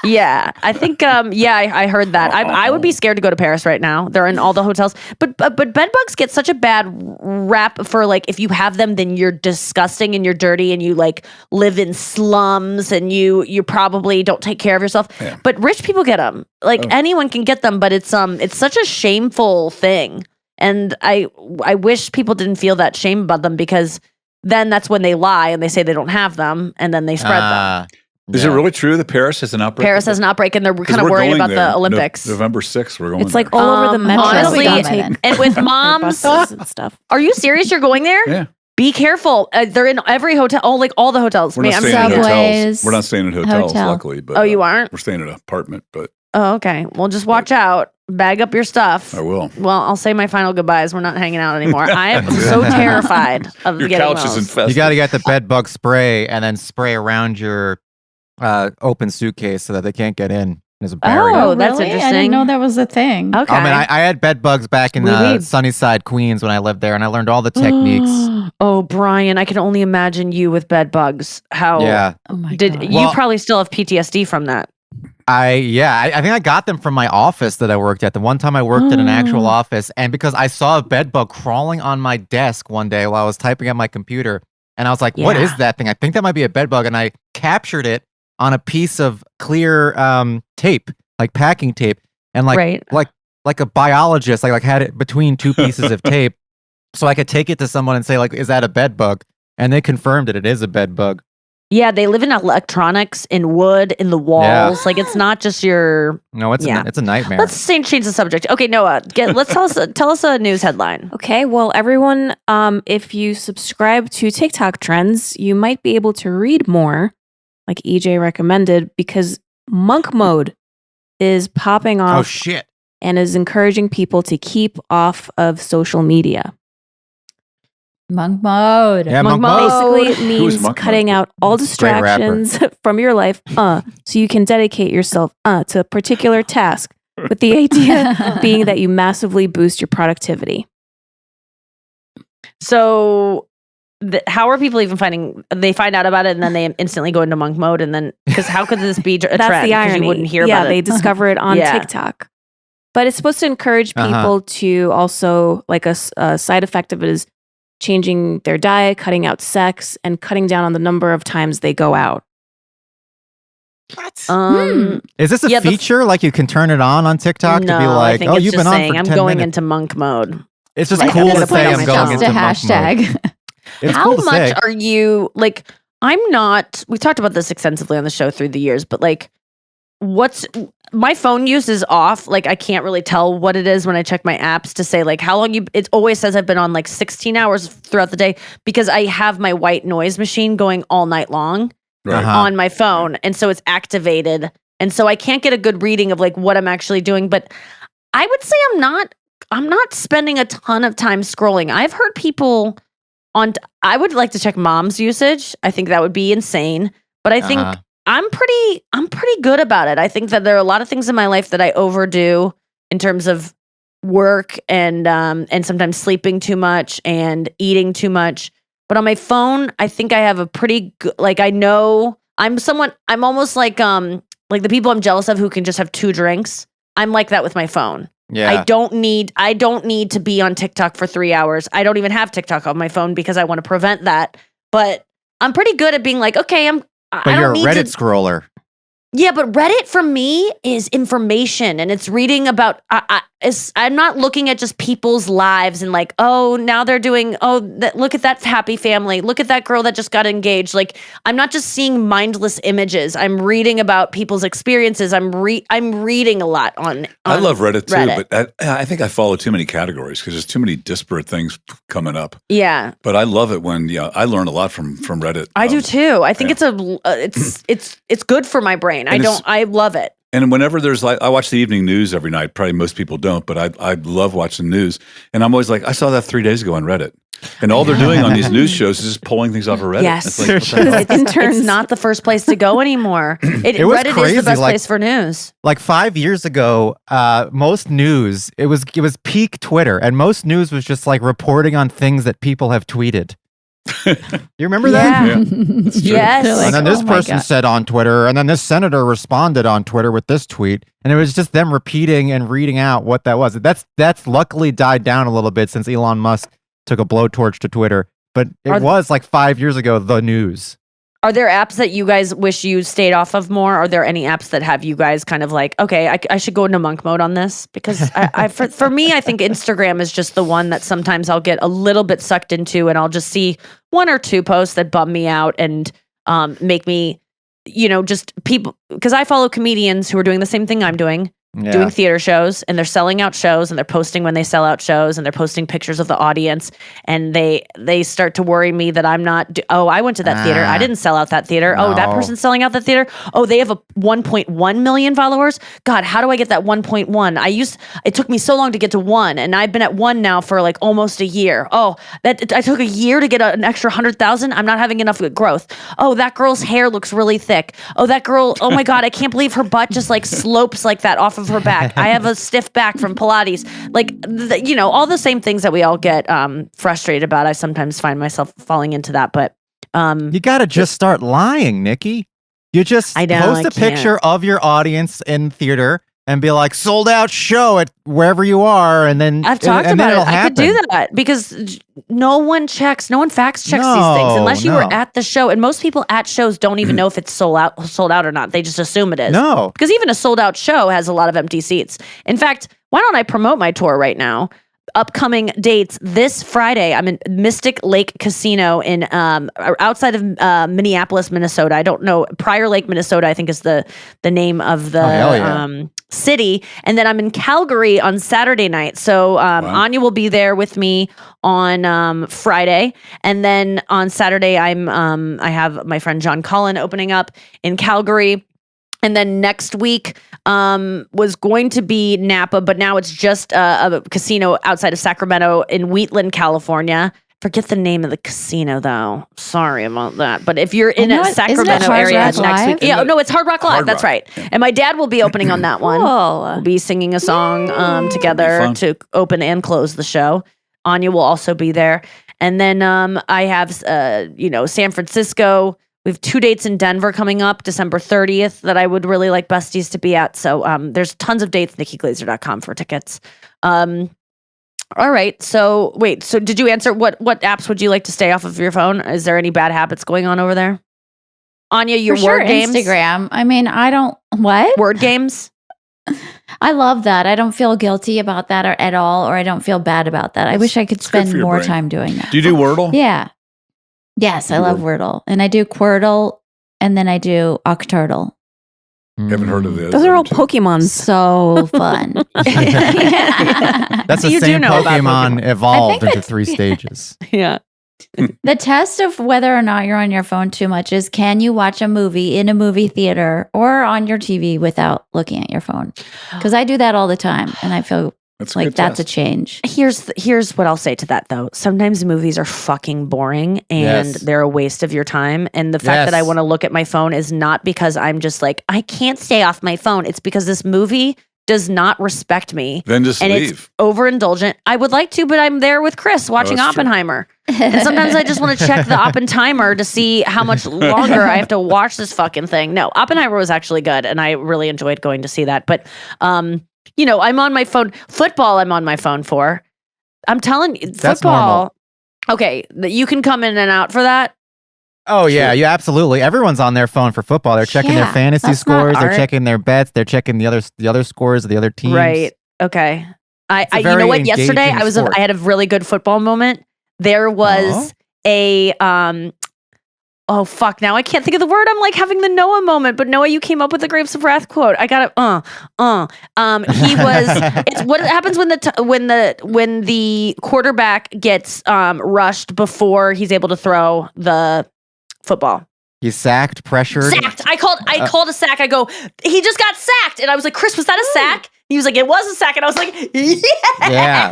Yeah, I think. I heard that. I would be scared to go to Paris right now. They're in all the hotels, but bed bugs get such a bad rap for like if you have them, then you're disgusting and you're dirty and you like live in slums and you probably don't take care of yourself. Yeah. But rich people get them. Like anyone can get them, but it's such a shameful thing. And I wish people didn't feel that shame about them because then that's when they lie and they say they don't have them and then they spread them. Is it really true that Paris has an outbreak? Paris has an outbreak and they're 'Cause kind of we're worried going about there. the Olympics. November 6th, we're going It's like there. all over the metro. honestly, It'll be done by then. And with moms, buses and stuff. are you serious? You're going there? Yeah. Be careful. They're in every hotel. Oh, like all the hotels. We're Man, not I'm staying in Subways. hotels. We're not staying in hotels, Hotel. luckily. But Oh, you aren't? We're staying in an apartment, but Oh, okay. Well, just watch out. Bag up your stuff. I will. Well, I'll say my final goodbyes. We're not hanging out anymore. I am so terrified of Your getting couch is those. infested. You got to get the bed bug spray and then spray around your open suitcase so that they can't get in. There's a barrier. Oh, that's really? I interesting. didn't know that was a thing. Okay. I mean, I had bed bugs back in Oui. Sunnyside, Queens when I lived there, and I learned all the techniques. Oh, Brian, I can only imagine you with bed bugs. How Yeah. Oh my did god. you Well- probably still have PTSD from that? I think I got them from my office that I worked at. The one time I worked in an actual office, and because I saw a bed bug crawling on my desk one day while I was typing at my computer, and I was like, "What Yeah. is that thing? I think that might be a bed bug." And I captured it on a piece of clear tape, like packing tape, and Right. like a biologist, like had it between two pieces of tape, so I could take it to someone and say, like, "Is that a bed bug?" And they confirmed it is a bed bug. Yeah, they live in electronics, in wood, in the walls. Like it's not just your. No, it's Yeah. it's a nightmare. Let's change the subject. Okay, Noah, let's tell us a news headline. Okay, well, everyone, if you subscribe to TikTok trends, you might be able to read more, like EJ recommended, because monk mode is popping Oh off shit! and is encouraging people to keep off of social media. Monk mode. Yeah, Monk monk mode. mode. Basically, it Who's means monk cutting mode? out all Great rapper. distractions from your life, so you can dedicate yourself to a particular task. With the idea being that you massively boost your productivity. So, how are people even finding? They find out about it and then they instantly go into monk mode, and then because how could this be a trend? That's 'Cause the irony. you wouldn't hear yeah, about they it. discover it on Yeah. TikTok. But it's supposed to encourage people Uh-huh. to also, like a side effect of it is changing their diet, cutting out sex, and cutting down on the number of times they go out. Is this a Yeah, the- feature? Like you can turn it on TikTok to be I like, think "Oh, it's you've just been on saying for I'm 10 going minutes." into monk mode. It's just Like, cool I'm to gonna put it say on I'm my going phone. Just into a monk mode. hashtag. It's How cool to much say. are you like? I'm not. We talked about this extensively on the show through the years, but like, what's my phone use is off. Like, I can't really tell what it is when I check my apps to say like how long you. It always says I've been on like 16 hours throughout the day because I have my white noise machine going all night long Right. Uh-huh. on my phone, and so it's activated, and so I can't get a good reading of like what I'm actually doing. But I would say I'm not spending a ton of time scrolling. I've heard people I would like to check mom's usage. I think that would be insane. But I think Uh-huh. I'm pretty good about it. I think that there are a lot of things in my life that I overdo in terms of work and sometimes sleeping too much and eating too much. But on my phone, I think I have a pretty good, like I know I'm almost like the people I'm jealous of who can just have 2 drinks. I'm like that with my phone. Yeah. I don't need to be on TikTok for 3 hours. I don't even have TikTok on my phone because I want to prevent that. But I'm pretty good at being like, okay, I But don't you're a need Reddit to. scroller. Yeah, but Reddit for me is information, and it's reading about. I'm not looking at just people's lives and like, oh, now they're doing. Oh, look at that happy family. Look at that girl that just got engaged. Like, I'm not just seeing mindless images. I'm reading about people's experiences. I'm reading a lot on I love Reddit too, Reddit. but I think I follow too many categories because there's too many disparate things coming up. Yeah, But I love it when I learn a lot from Reddit. I do too. I think it's good for my brain. I love it. And whenever there's like, I watch the evening news every night. Probably most people don't, but I love watching news. And I'm always like, I saw that 3 days ago on Reddit. And all they're doing on these news shows is just pulling things off of Reddit. Yes. It's like, what the hell? It's not the first place to go anymore. It was Reddit crazy, is the best like- place for news. Like 5 years ago, most news it was peak Twitter, and most news was just like reporting on things that people have tweeted. You remember that? Yeah. It's true. Yes. They're like, And then this "Oh my person God." said on Twitter, and then this senator responded on Twitter with this tweet, and it was just them repeating and reading out what that was. That's luckily died down a little bit since Elon Musk took a blowtorch to Twitter, but it was like 5 years ago the news. Are there apps that you guys wish you stayed off of more? Are there any apps that have you guys kind of like, okay, I should go into monk mode on this? Because for me, I think Instagram is just the one that sometimes I'll get a little bit sucked into, and I'll just see one or two posts that bum me out and make me, just people, because I follow comedians who are doing the same thing I'm doing. Doing theater shows, and they're selling out shows, and they're posting when they sell out shows, and they're posting pictures of the audience, and they start to worry me that I'm not. I went to that theater. I didn't sell out that theater. No. Oh, that person's selling out that theater. Oh, they have a 1.1 million followers. God, how do I get that 1.1? It took me so long to get to 1, and I've been at 1 now for like almost a year. Oh, I took a year to get an extra 100,000. I'm not having enough growth. Oh, that girl's hair looks really thick. Oh, that girl. Oh my God, I can't believe her butt just like slopes like that off of her back. I have a stiff back from Pilates. Like, all the same things that we all get frustrated about. I sometimes find myself falling into that, but You got to just start lying, Nikki. You just I know, post I a picture of your audience in theater and be like, sold out show at wherever you are, and then I've talked and then about it. it'll I could happen. do that because no one fact checks these things unless you were No. at the show. And most people at shows don't even know if it's sold out or not. They just assume it is. No. Because even a sold out show has a lot of empty seats. In fact, why don't I promote my tour right now? Upcoming dates this Friday. I'm in Mystic Lake Casino in outside of Minneapolis, Minnesota. I don't know. Prior Lake, Minnesota, I think is the name of the hell yeah. city. And then I'm in Calgary on Saturday night. So Anya will be there with me on Friday, and then on Saturday I have my friend John Cullen opening up in Calgary. And then next week was going to be Napa, but now it's just a casino outside of Sacramento in Wheatland, California. Forget the name of the casino, though. Sorry about that. But if you're in a Sacramento Hard area Rock next Live? week, no, it's Hard Rock Live. Hard That's Rock, right. yeah. And my dad will be opening on that one. Cool. We'll be singing a song together fun. to open and close the show. Anya will also be there, and then I have San Francisco. We have 2 dates in Denver coming up, December 30th, that I would really like Besties to be at. So there's tons of dates, nikkiglaser.com for tickets. All right. So wait, so did you answer what apps would you like to stay off of your phone? Is there any bad habits going on over there? Anya, your For sure, word games? Instagram. I mean, I don't what? Word games? I love that. I don't feel guilty about that at all, or I don't feel bad about that. I wish I could good spend for your more brain. time doing that. Do you do Wordle? Yeah. Yes, I love Wordle. And I do Quirtle, and then I do Octurtle. Haven't heard of this. Those are all Pokemons. So fun. That's the You do same know about Pokemon evolved into 3 stages. Yeah. The test of whether or not you're on your phone too much is, can you watch a movie in a movie theater or on your TV without looking at your phone? Because I do that all the time, and I feel That's a like good that's a test. change. Here's what I'll say to that though. Sometimes movies are fucking boring and Yes. they're a waste of your time. And the fact that I Yes. want to look at my phone is not because I'm just like, I can't stay off my phone. It's because this movie does not respect me. Then just And leave. it's overindulgent. I would like to, but I'm there with Chris watching that's true. Oppenheimer. And sometimes I just want to check the Oppenheimer to see how much longer I have to watch this fucking thing. No, Oppenheimer was actually good, and I really enjoyed going to see that. But I'm on my phone. Football, I'm on my phone for. I'm telling you, That's football. normal. Okay, you can come in and out for that. Oh yeah, you absolutely. Everyone's on their phone for football. They're checking their fantasy that's not scores. They're art. checking their bets. They're checking the other scores of the other teams. Right. Okay. I a you know very what? Yesterday engaging sport. I had a really good football moment. There was a oh fuck, now I can't think of the word. I'm like having the Noah moment, but Noah, you came up with the Grapes of Wrath quote. I got it. He was it's what happens when the quarterback gets rushed before he's able to throw the football. He's sacked, pressured. Sacked. I called a sack. I go, he just got sacked. And I was like, Chris, was that a sack? He was like, it was a sack. And I was like, yeah.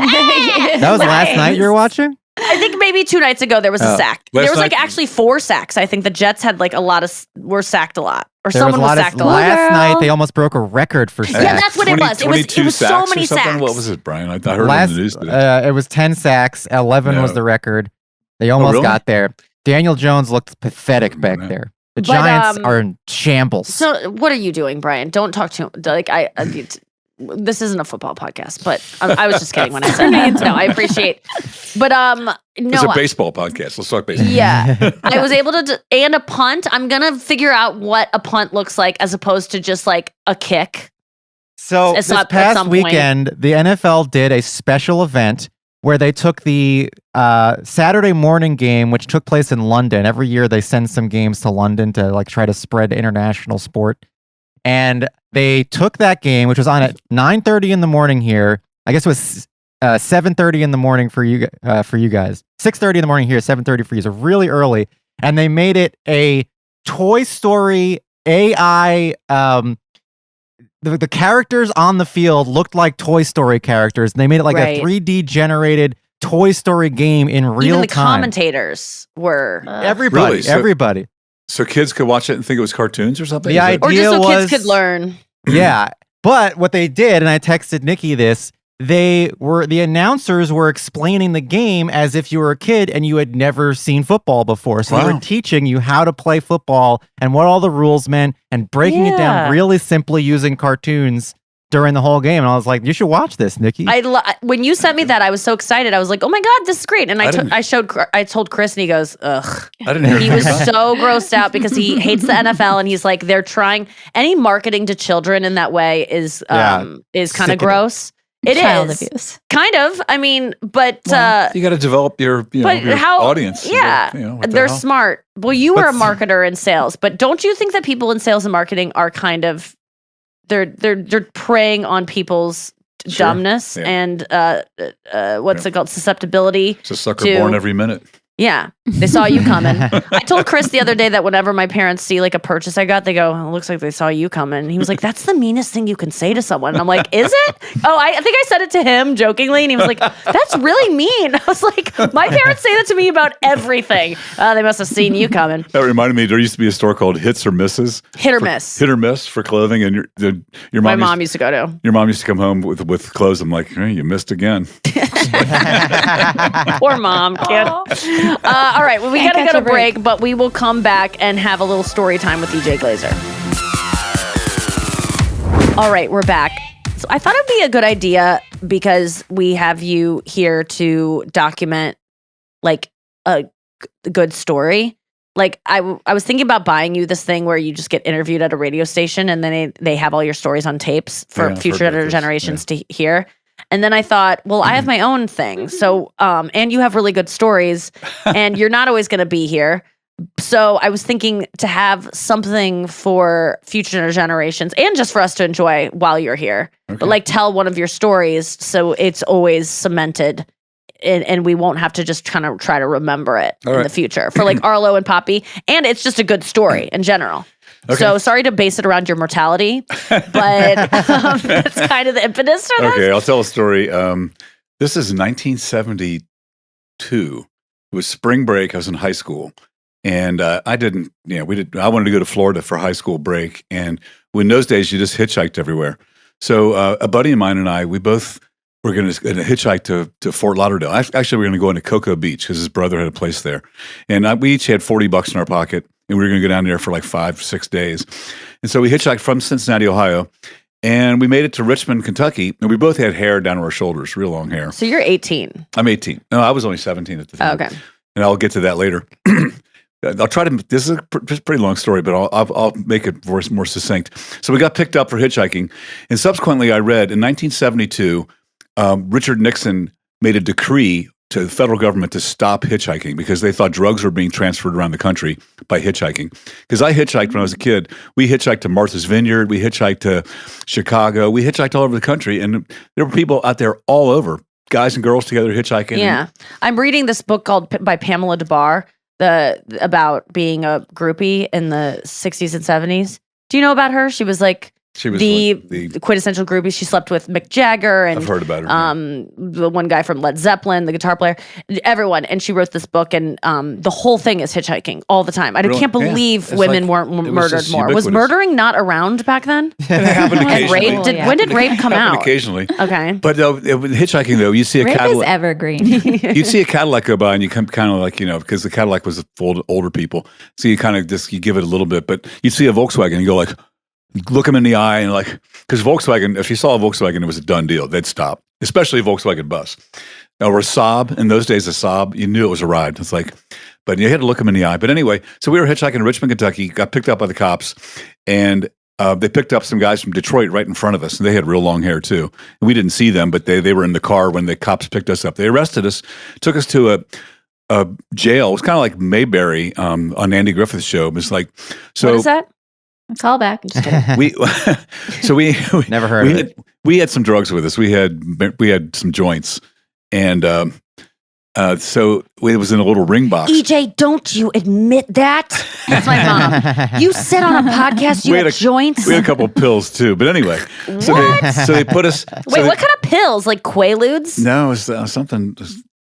That was last night you were watching? I think maybe 2 nights ago there was a sack. There was like actually 4 sacks. I think the Jets had like a lot of, were sacked a lot. Or There someone was sacked a lot. Last night they almost broke a record for sacks. Yeah, that's what it was. It was so many sacks. What was it, Brian? I heard it in the news today. It was 10 sacks. 11 was the record. They almost got there. Daniel Jones looked pathetic back there. The Giants are in shambles. So what are you doing, Brian? Don't talk to like this isn't a football podcast, but I was just kidding when I said that. No, I appreciate. But no, it's a baseball podcast. Let's talk baseball. Yeah, I was able to and a punt. I'm gonna figure out what a punt looks like as opposed to just like a kick. So this past weekend, the NFL did a special event where they took the Saturday morning game, which took place in London. Every year they send some games to London to like try to spread international sport. And they took that game, which was on at 9:30 in the morning here. I guess it was 7:30 in the morning for you guys. 6:30 in the morning here, 7:30 for you. So really early. And they made it a Toy Story AI. The characters on the field looked like Toy Story characters. And they made it like a 3D generated Toy Story game in real time. Even the commentators were everybody. Really? Everybody. So kids could watch it and think it was cartoons or something? The idea or just so was, kids could learn. Yeah. But what they did, and I texted Nikki this, the announcers were explaining the game as if you were a kid and you had never seen football before. So they were teaching you how to play football and what all the rules meant and breaking it down really simply using cartoons during the whole game. And I was like, you should watch this, Nikki. When you sent me that, I was so excited. I was like, oh my God, this is great. And I told Chris and he goes, ugh. I didn't hear He was so grossed out because he hates the NFL and he's like, they're trying any marketing to children in that way is kind of gross. It Child is abuse. Kind of. I mean, but you got to develop your audience. Yeah, they're smart. Well, you were a marketer in sales, but don't you think that people in sales and marketing are kind of they're preying on people's dumbness and what's it called, susceptibility? It's a sucker born every minute. Yeah, they saw you coming. I told Chris the other day that whenever my parents see like a purchase I got, they go, "It looks like they saw you coming." And he was like, "That's the meanest thing you can say to someone." And I'm like, "Is it?" Oh, I think I said it to him jokingly, and he was like, "That's really mean." I was like, "My parents say that to me about everything." They must have seen you coming. That reminded me. There used to be a store called Hits or Misses. Hit or miss for clothing, and your mom. My mom used to go to. Your mom used to come home with clothes. I'm like, hey, you missed again. Poor mom, kid. All right, well, we got to go to break, but we will come back and have a little story time with EJ Glaser. All right, we're back. So I thought it'd be a good idea because we have you here to document like a good story. Like I was thinking about buying you this thing where you just get interviewed at a radio station and then they have all your stories on tapes for future generations to hear. And then I thought, well, I have my own thing. So, and you have really good stories and you're not always going to be here. So I was thinking to have something for future generations and just for us to enjoy while you're here, but like tell one of your stories. So it's always cemented and we won't have to just kind of try to remember it in the future for like Arlo and Poppy. And it's just a good story in general. Okay. So sorry to base it around your mortality, but that's kind of the impetus for this. Okay, I'll tell a story. This is 1972. It was spring break. I was in high school, and I wanted to go to Florida for high school break, and in those days you just hitchhiked everywhere. So a buddy of mine and I, we both were going to hitchhike to Fort Lauderdale. Actually, we were going to go into Cocoa Beach because his brother had a place there, and we each had $40 in our pocket. And we were going to go down there for like 5-6 days. And so we hitchhiked from Cincinnati, Ohio, and we made it to Richmond, Kentucky. And we both had hair down to our shoulders, real long hair. So you're 18. I'm 18. No, I was only 17 at the time. Okay. And I'll get to that later. I'll try to. This is a pretty long story, but I'll make it more succinct. So we got picked up for hitchhiking, and subsequently, I read in 1972, Richard Nixon made a decree to the federal government to stop hitchhiking because they thought drugs were being transferred around the country by hitchhiking. Because I hitchhiked when I was a kid. We hitchhiked to Martha's Vineyard. We hitchhiked to Chicago. We hitchhiked all over the country, and there were people out there all over, guys and girls together hitchhiking. Yeah, I'm reading this book called by Pamela DeBar. About being a groupie in the 60s and 70s. Do you know about her? She was like the quintessential groupie. She slept with Mick Jagger and I've heard about her. The one guy from Led Zeppelin, the guitar player, everyone. And she wrote this book, and the whole thing is hitchhiking all the time. I can't believe women weren't murdered more. Was murdering not around back then? It happened occasionally. And rape? When did rape come out? Occasionally. Okay. But hitchhiking, though, you see a Rape Cadillac. is evergreen. You'd see a Cadillac go by, and you kind of like, because the Cadillac was full of older people. So you kind of you give it a little bit, but you'd see a Volkswagen, and you go like, look them in the eye, and like, because Volkswagen, if you saw a Volkswagen, it was a done deal. They'd stop, especially a Volkswagen bus. Or a Saab. In those days, a Saab, you knew it was a ride. It's like, but you had to look them in the eye. But anyway, so we were hitchhiking in Richmond, Kentucky, got picked up by the cops, and they picked up some guys from Detroit right in front of us, and they had real long hair too. And we didn't see them, but they were in the car when the cops picked us up. They arrested us, took us to a jail. It was kind of like Mayberry on Andy Griffith's show. It was like, so What is that? Call back. we Never heard of it. We had some drugs with us. We had some joints, and so it was in a little ring box. EJ, don't you admit that? That's my mom. You said on a podcast you had joints. We had a couple of pills too, but anyway. So they put us. Wait, what kind of pills? Like Quaaludes? No, it was something.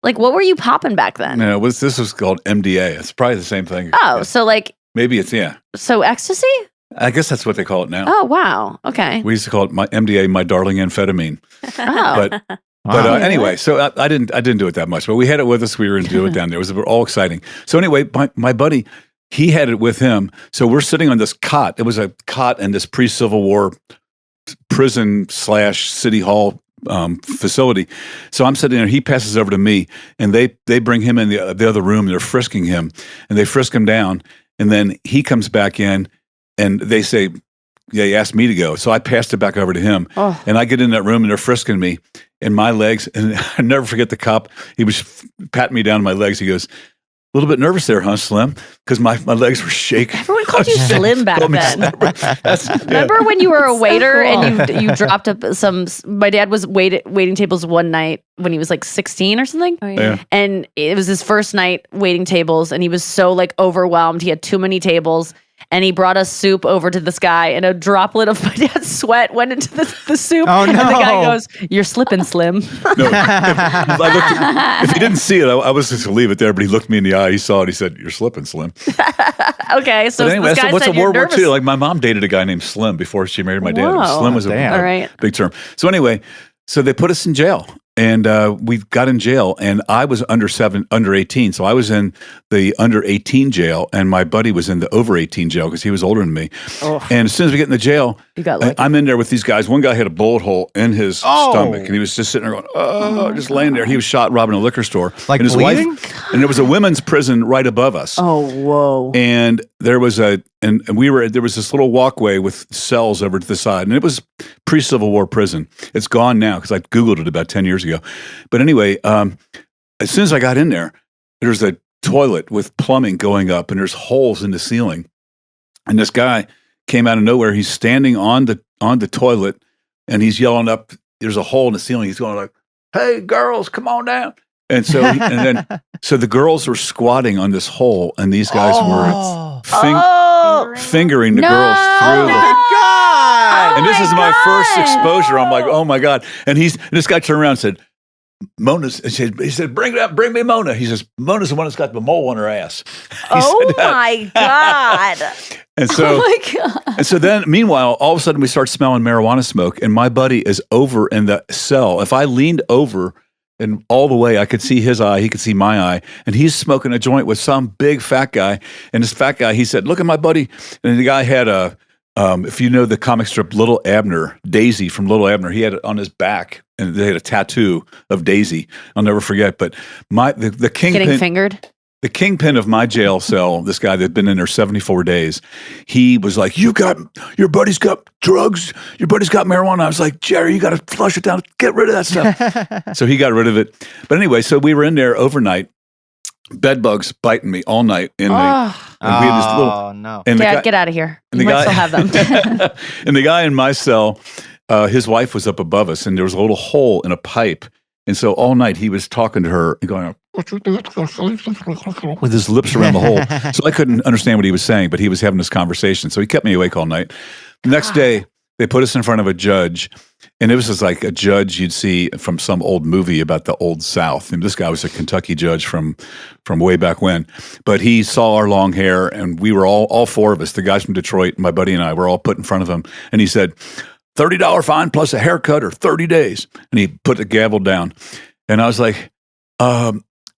Like what were you popping back then? No, this was called MDA. It's probably the same thing. Oh, so like maybe it's So ecstasy? I guess that's what they call it now. Oh wow. Okay. We used to call it my MDA, my darling amphetamine. Oh. But anyway, so I didn't do it that much, but we had it with us. We were going to do it down there. It was all exciting. So anyway, my buddy, he had it with him. So we're sitting on this cot. It was a cot in this pre-Civil War prison / city hall facility. So I'm sitting there. He passes over to me, and they bring him in the other room. They're frisking him, and they frisk him down, and then he comes back in, and they say, yeah, he asked me to go. So I passed it back over to him. Oh. And I get in that room, and they're frisking me and my legs. And I never forget the cop. He was patting me down my legs. He goes, a little bit nervous there, huh, Slim? Because my legs were shaking. Everyone called you Slim back then. Remember when you were a waiter and you dropped up my dad was waiting tables one night when he was like 16 or something. Oh, yeah. And it was his first night waiting tables, and he was so like overwhelmed. He had too many tables. And he brought us soup over to this guy, and a droplet of my dad's sweat went into the soup. Oh, no. And the guy goes, "You're slipping, Slim." No, if he didn't see it, I was just going to leave it there. But he looked me in the eye. He saw it. He said, "You're slipping, Slim." Okay, so anyway, this guy what's said a World War nervous. II? Like my mom dated a guy named Slim before she married my dad. Whoa. Slim was All right. big term. So anyway, so they put us in jail. And we got in jail, and I was under 18. So I was in the under 18 jail, and my buddy was in the over 18 jail because he was older than me. Oh. And as soon as we get in the jail, I'm in there with these guys. One guy had a bullet hole in his stomach, and he was just sitting there going, just laying there. He was shot robbing a liquor store. Like and his bleeding? wife, and there was a women's prison right above us. Oh, whoa. And there was there was this little walkway with cells over to the side, and it was pre-Civil War prison. It's gone now because I Googled it about 10 years ago. But anyway, as soon as I got in there was a toilet with plumbing going up, and there's holes in the ceiling. And this guy came out of nowhere. He's standing on the toilet, and he's yelling up. There's a hole in the ceiling. He's going like, "Hey, girls, come on down!" And so, so the girls were squatting on this hole, and these guys were fingering the girls through. God! And this is my first exposure. I'm like, oh my God. And this guy turned around and said, he said, bring me Mona. He says, Mona's the one that's got the mole on her ass. My God. And so, and so then meanwhile, all of a sudden we start smelling marijuana smoke, and my buddy is over in the cell. If I leaned over and all the way, I could see his eye, he could see my eye, and he's smoking a joint with some big fat guy. And this fat guy, he said, look at my buddy. And the guy had if you know the comic strip Little Abner, Daisy from Little Abner, he had it on his back, and they had a tattoo of Daisy. I'll never forget. But the kingpin, getting fingered. the kingpin of my jail cell, this guy that'd been in there 74 days, he was like, your buddy's got drugs, your buddy's got marijuana. I was like, Jerry, you got to flush it down, get rid of that stuff. So he got rid of it. But anyway, so we were in there overnight, bed bugs biting me all night. And we had this little, no. and Dad, get out of here. and You the might guy- still have them. and the guy in my cell, his wife was up above us, and there was a little hole in a pipe. And so all night he was talking to her and going with his lips around the hole. So I couldn't understand what he was saying, but he was having this conversation. So he kept me awake all night. The next day, they put us in front of a judge, and it was just like a judge you'd see from some old movie about the Old South. And this guy was a Kentucky judge from way back when. But he saw our long hair, and we were all four of us, the guys from Detroit, my buddy and I, were all put in front of him. And he said, $30 fine plus a haircut or 30 days. And he put the gavel down. And I was like,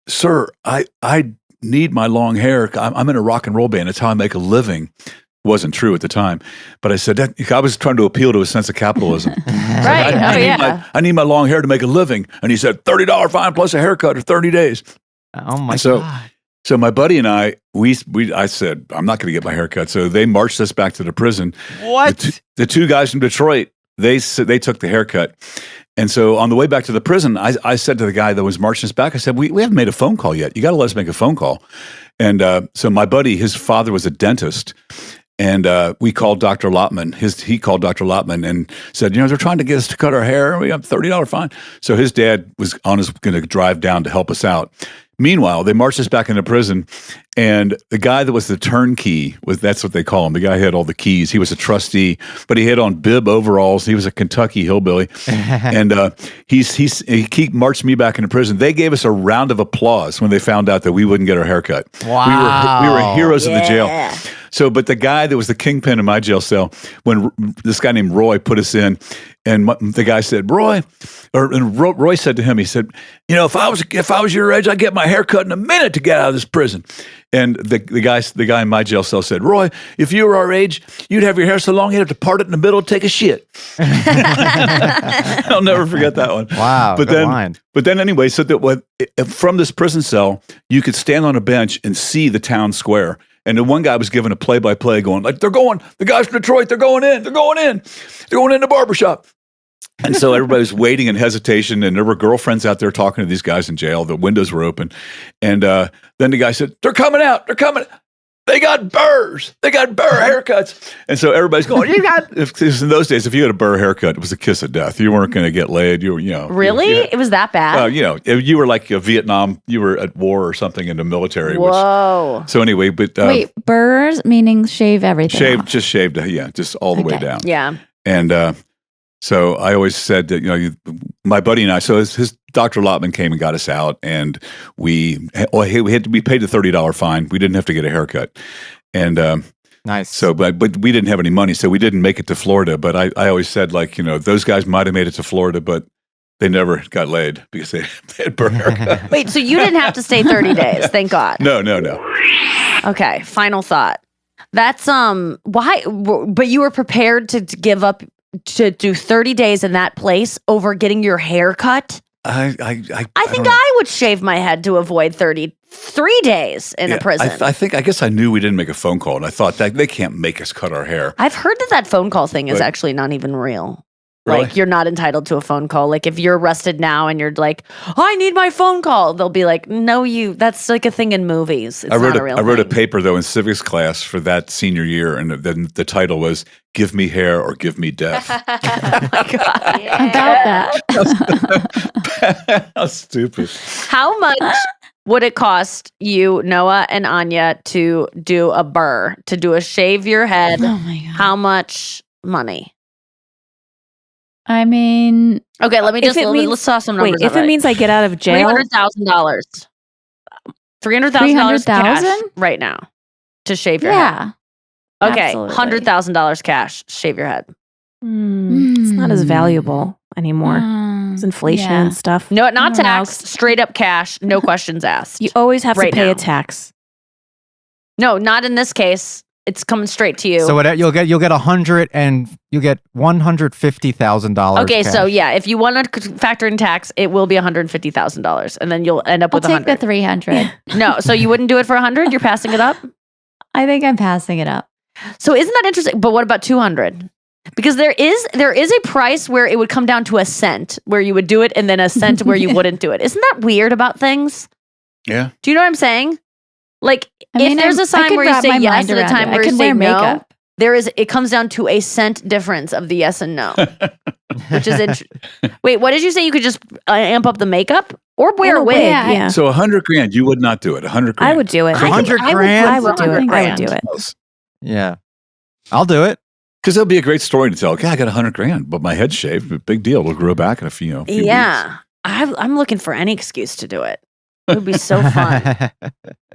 sir, I need my long hair. I'm in a rock and roll band. It's how I make a living. It wasn't true at the time. But I said, I was trying to appeal to a sense of capitalism. Right. I need my long hair to make a living. And he said, $30 fine plus a haircut or 30 days. Oh my So- God. So my buddy and I said, I'm not going to get my hair cut. So they marched us back to the prison. What? The two guys from Detroit, they took the haircut. And so on the way back to the prison, I said to the guy that was marching us back, I said, we haven't made a phone call yet. You got to let us make a phone call. And so my buddy, his father was a dentist. And we called Dr. Lotman. He called Dr. Lotman and said, they're trying to get us to cut our hair. We have $30 fine. So his dad was going to drive down to help us out. Meanwhile, they marched us back into prison, and the guy that was the turnkey, that's what they call him. The guy had all the keys. He was a trustee, but he had on bib overalls. He was a Kentucky hillbilly. And he marched me back into prison. They gave us a round of applause when they found out that we wouldn't get our haircut. Wow. We were heroes of the jail. So, but the guy that was the kingpin in my jail cell, when this guy named Roy put us in, and the guy said, Roy said to him, he said, if I was your age, I'd get my hair cut in a minute to get out of this prison. And the guy in my jail cell said, Roy, if you were our age, you'd have your hair so long you'd have to part it in the middle and take a shit. I'll never forget that one. Wow. But good line. then anyway, so that from this prison cell, you could stand on a bench and see the town square. And the one guy was given a play-by-play going, like, the guys from Detroit, they're going in the barbershop. And so everybody was waiting in hesitation, and there were girlfriends out there talking to these guys in jail. The windows were open. And then the guy said, they're coming out. They got burrs. They got burr haircuts. And so everybody's going, because in those days, if you had a burr haircut, it was a kiss of death. You weren't going to get laid. You were, Really? It was that bad? If you were like a Vietnam, you were at war or something in the military. Whoa. So anyway, but Wait, burrs meaning shave everything. just shaved, just all the way Okay. down. Yeah. And so I always said that, my buddy and I, so his Dr. Lotman came and got us out, and we had to be paid the $30 fine. We didn't have to get a haircut. And Nice. so, but we didn't have any money, so we didn't make it to Florida. But I always said, those guys might have made it to Florida, but they never got laid because they had burr haircuts. Wait, so you didn't have to stay 30 days. Thank God. No. Okay. Final thought. That's, why, but you were prepared to give up to do 30 days in that place over getting your hair cut? I think I would shave my head to avoid 33 days in a prison. I guess I knew we didn't make a phone call, and I thought that they can't make us cut our hair. I've heard that phone call thing is But- actually not even real. Really? Like, you're not entitled to a phone call. Like, if you're arrested now and you're like, I need my phone call, they'll be like, no, that's like a thing in movies. It's I wrote not a real I wrote a thing. paper though in civics class for that senior year, and then the title was "Give Me Hair or Give Me Death." Oh my God. About that. How stupid! How much would it cost you, Noah and Anya, to do a burr, to do a shave your head? Oh my God. How much money? I mean, Okay, let me If just it means- let's toss some Wait, numbers. if it means I get out of jail, $300,000, $300,000 cash $300,000? right now to shave your head. yeah. Okay, Absolutely. $100,000 cash, shave your head. it's not as valuable anymore. It's inflation yeah. and stuff. No, not I don't know. tax, straight up cash, no questions asked. You always have Right to pay now. a tax. No, not in this case. it's coming straight to you. So you'll get $150,000. Okay, cash. so yeah, if you want to factor in tax, it will be $150,000, and then you'll end up I'll with take the 100. 300. No, so you wouldn't do it for 100? You're passing it up? I think I'm passing it up. So isn't that interesting? But what about 200? Because there is a price where it would come down to a cent where you would do it, and then a cent where you wouldn't do it. Isn't that weird about things? Yeah. Do you know what I'm saying? Like, I mean, if there's a I time could where you wrap say my yes mind and a around time it. where I you could say wear no, makeup. it comes down to a cent difference of the yes and no, which is interesting. Wait, what did you say? You could just amp up the makeup or wear And a wig? Yeah. So $100,000, you would not do it. $100,000. I would do it. For 100 grand? I would do it. I would do it. Yeah, I'll do it. Because that'll be a great story to tell. Okay, I got $100,000, but my head's shaved. Big deal. It'll grow back in a few weeks. Yeah. I'm looking for any excuse to do it. It would be so fun.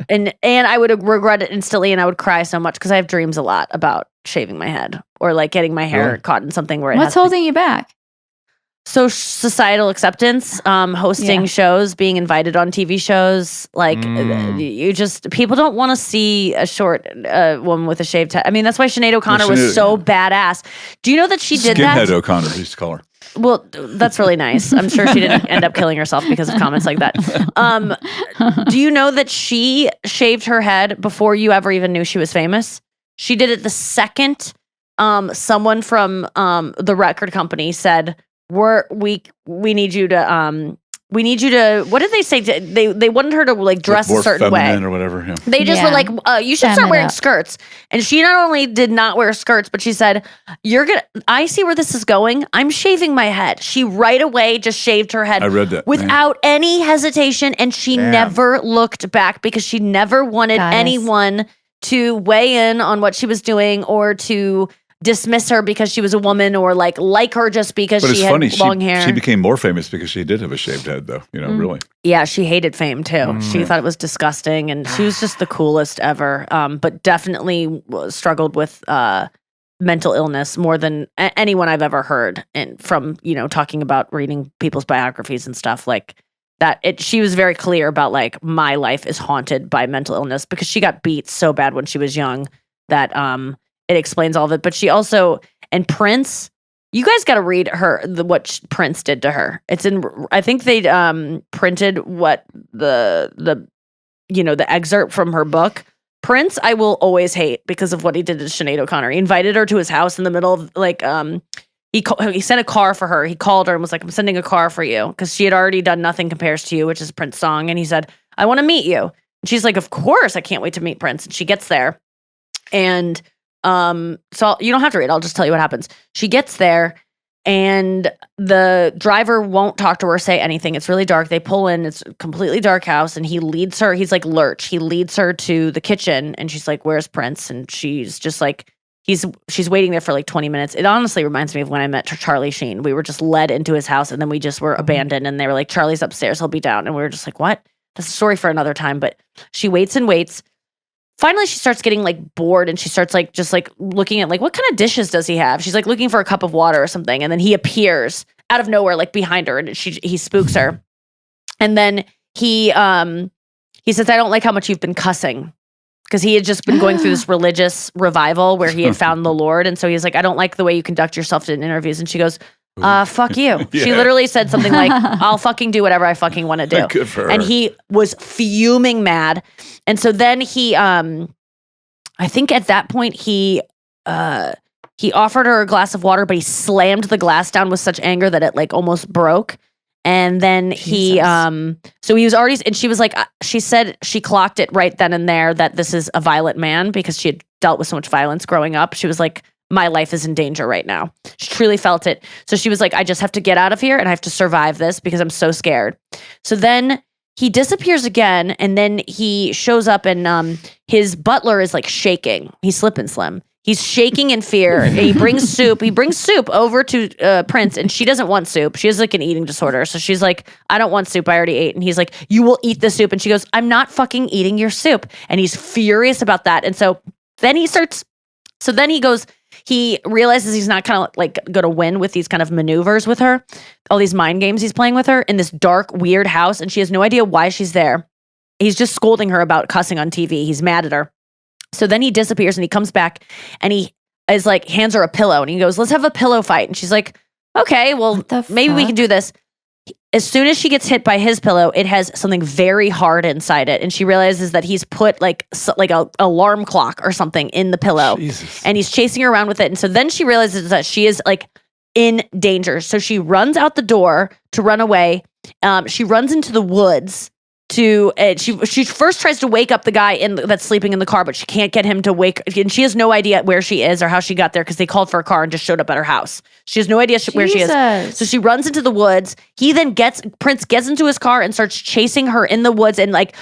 And I would regret it instantly, and I would cry so much because I have dreams a lot about shaving my head or like getting my hair Really? caught in something where it What's has to be- holding you back? So societal acceptance, hosting Yeah. shows, being invited on TV shows, like people don't want to see a short woman with a shaved head. I mean, that's why Sinead O'Connor was Sinead, so badass. Do you know that she did Skinhead that? O'Connor, we used to call her. Well, that's really nice. I'm sure she didn't end up killing herself because of comments like that. Do you know that she shaved her head before you ever even knew she was famous? She did it the second someone from the record company said, we need you to what did they say? They wanted her to like dress More a certain feminine way. or whatever. Yeah. They just Yeah. were like, you should Fem start it wearing up. skirts. And she not only did not wear skirts, but she said, I see where this is going. I'm shaving my head. She right away just shaved her head I read that. without any hesitation. And she Damn. never looked back because she never wanted Goddess. anyone to weigh in on what she was doing or to dismiss her because she was a woman or like her just because But it's she funny. had long hair. She became more famous because she did have a shaved head, though. Really. Yeah, she hated fame too. She thought it was disgusting, and she was just the coolest ever. But definitely struggled with mental illness more than anyone I've ever heard. And from talking about reading people's biographies and stuff like that, she was very clear about like my life is haunted by mental illness because she got beat so bad when she was young that it explains all of it. But she also and Prince. You guys got to read what Prince did to her. It's in. I think they printed what the excerpt from her book. Prince, I will always hate because of what he did to Sinead O'Connor. He invited her to his house in the middle of he sent a car for her. He called her and was like, "I'm sending a car for you," because she had already done Nothing Compares to You, which is a Prince song. And he said, "I want to meet you." And she's like, "Of course, I can't wait to meet Prince." And she gets there, and so you don't have to read. I'll just tell you what happens. She gets there and the driver won't talk to her or say anything. It's really dark. They pull in. It's a completely dark house and he leads her. He's like Lurch. He leads her to the kitchen and she's like, "Where's Prince?" And she's just like, she's waiting there for like 20 minutes. It honestly reminds me of when I met Charlie Sheen. We were just led into his house and then we just were abandoned and they were like, "Charlie's upstairs. He'll be down." And we were just like, "What?" That's a story for another time. But she waits and waits. Finally, she starts getting like bored and she starts like just like looking at like what kind of dishes does he have? She's like looking for a cup of water or something. And then he appears out of nowhere, like behind her, and he spooks her. And then he says, "I don't like how much you've been cussing." Because he had just been going through this religious revival where he had found the Lord. And so he's like, "I don't like the way you conduct yourself in interviews." And she goes, "Fuck you." Yeah. She literally said something like, "I'll fucking do whatever I fucking want to do." Good for her. And he was fuming mad. And so then he, I think at that point he offered her a glass of water, but he slammed the glass down with such anger that it like almost broke. And then so he was already, and she was like, she said she clocked it right then and there that this is a violent man because she had dealt with so much violence growing up. She was like, "My life is in danger right now." She truly felt it. So she was like, "I just have to get out of here and I have to survive this because I'm so scared." So then he disappears again and then he shows up and his butler is like shaking. He's Slip and Slim. He's shaking in fear. He brings soup. He brings soup over to Prince and she doesn't want soup. She has like an eating disorder. So she's like, "I don't want soup. I already ate." And he's like, "You will eat the soup." And she goes, "I'm not fucking eating your soup." And he's furious about that. And so then he realizes he's not kind of like going to win with these kind of maneuvers with her, all these mind games he's playing with her in this dark, weird house. And she has no idea why she's there. He's just scolding her about cussing on TV. He's mad at her. So then he disappears and he comes back and he is like, hands her a pillow and he goes, let's have a pillow fight. And she's like, okay, well, What the maybe we fuck? can do this. As soon as she gets hit by his pillow, it has something very hard inside it. And she realizes that he's put like a alarm clock or something in the pillow. Jesus. And he's chasing her around with it. And so then she realizes that she is like in danger. So she runs out the door to run away. She runs into the woods she first tries to wake up the guy that's sleeping in the car, but she can't get him to wake, and she has no idea where she is or how she got there because they called for a car and just showed up at her house. She has no idea where she is. Jesus. So she runs into the woods. Prince gets into his car and starts chasing her in the woods and like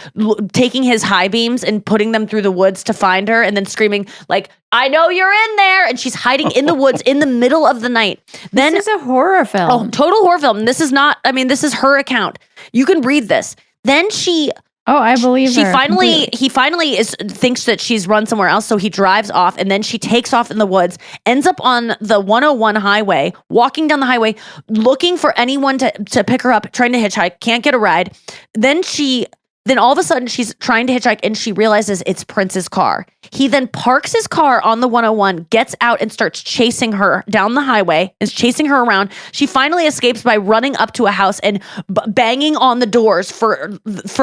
taking his high beams and putting them through the woods to find her and then screaming like, I know you're in there. And she's hiding in the woods in the middle of the night. Then This is a horror film. Oh, total horror film. This is not, this is her account. You can read this. Then I believe her. he finally thinks that she's run somewhere else. So he drives off and then she takes off in the woods, ends up on the 101 highway, walking down the highway, looking for anyone to pick her up, trying to hitchhike, can't get a ride. Then all of a sudden she's trying to hitchhike and she realizes it's Prince's car. He then parks his car on the 101, gets out and starts chasing her down the highway, is chasing her around. She finally escapes by running up to a house and banging on the doors for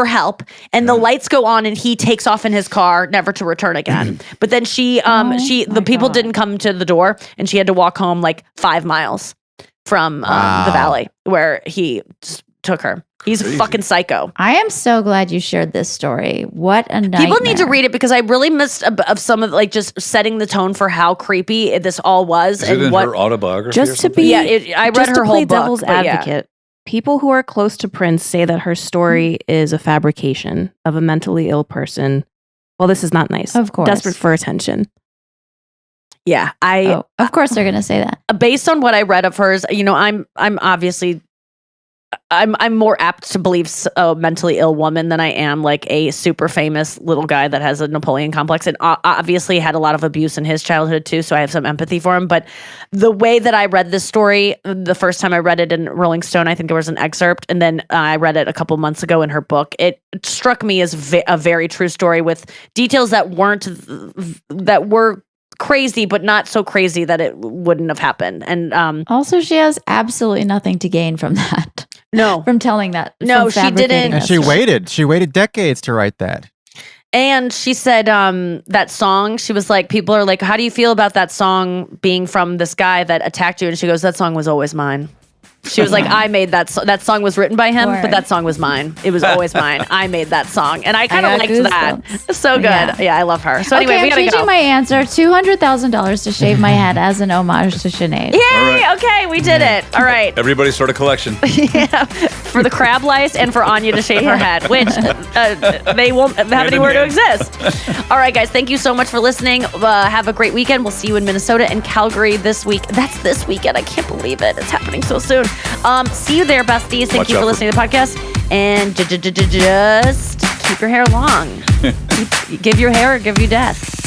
help. And the lights go on and he takes off in his car, never to return again. But then the people didn't come to the door and she had to walk home like 5 miles from the valley where he took her. He's a fucking psycho. I am so glad you shared this story. What a nightmare. People need to read it because I really missed of some of like just setting the tone for how creepy this all was. Is it in her autobiography? Just or to something? be, I read just her to whole play book. devil's but yeah. advocate. People who are close to Prince say that her story is a fabrication of a mentally ill person. Well, this is not nice. Of course. Desperate for attention. Yeah, of course they're going to say that. Based on what I read of hers, I'm obviously. I'm more apt to believe a mentally ill woman than I am like a super famous little guy that has a Napoleon complex and obviously had a lot of abuse in his childhood too. So I have some empathy for him. But the way that I read this story, the first time I read it in Rolling Stone, I think there was an excerpt, and then I read it a couple months ago in her book. It struck me as a very true story with details that were crazy, but not so crazy that it wouldn't have happened. And Also, she has absolutely nothing to gain from that. No. From telling that. No, from she fabricating didn't. And that she story. waited. She waited decades to write that. And she said that song, she was like, people are like, how do you feel about that song being from this guy that attacked you? And she goes, that song was always mine. She was like, I made that that song was written by him, but Word. that song was mine. It was always mine. I made that song. And I kind of got liked that. goosebumps. So good. Yeah, I love her. So Okay, anyway, we I'm gotta changing go. my answer. $200,000 to shave my head as an homage to Sinead. Yay! All right. Okay, we did it. All right. Everybody start a collection. Yeah, for the crab lice and for Anya to shave her head, which they won't have anywhere to exist. All right, guys, thank you so much for listening. Have a great weekend. We'll see you in Minnesota and Calgary this week. That's this weekend. I can't believe it. It's happening so soon. See you there, besties. Thank Watch you out for for- listening to the podcast. And just keep your hair long. Give your hair or give you death.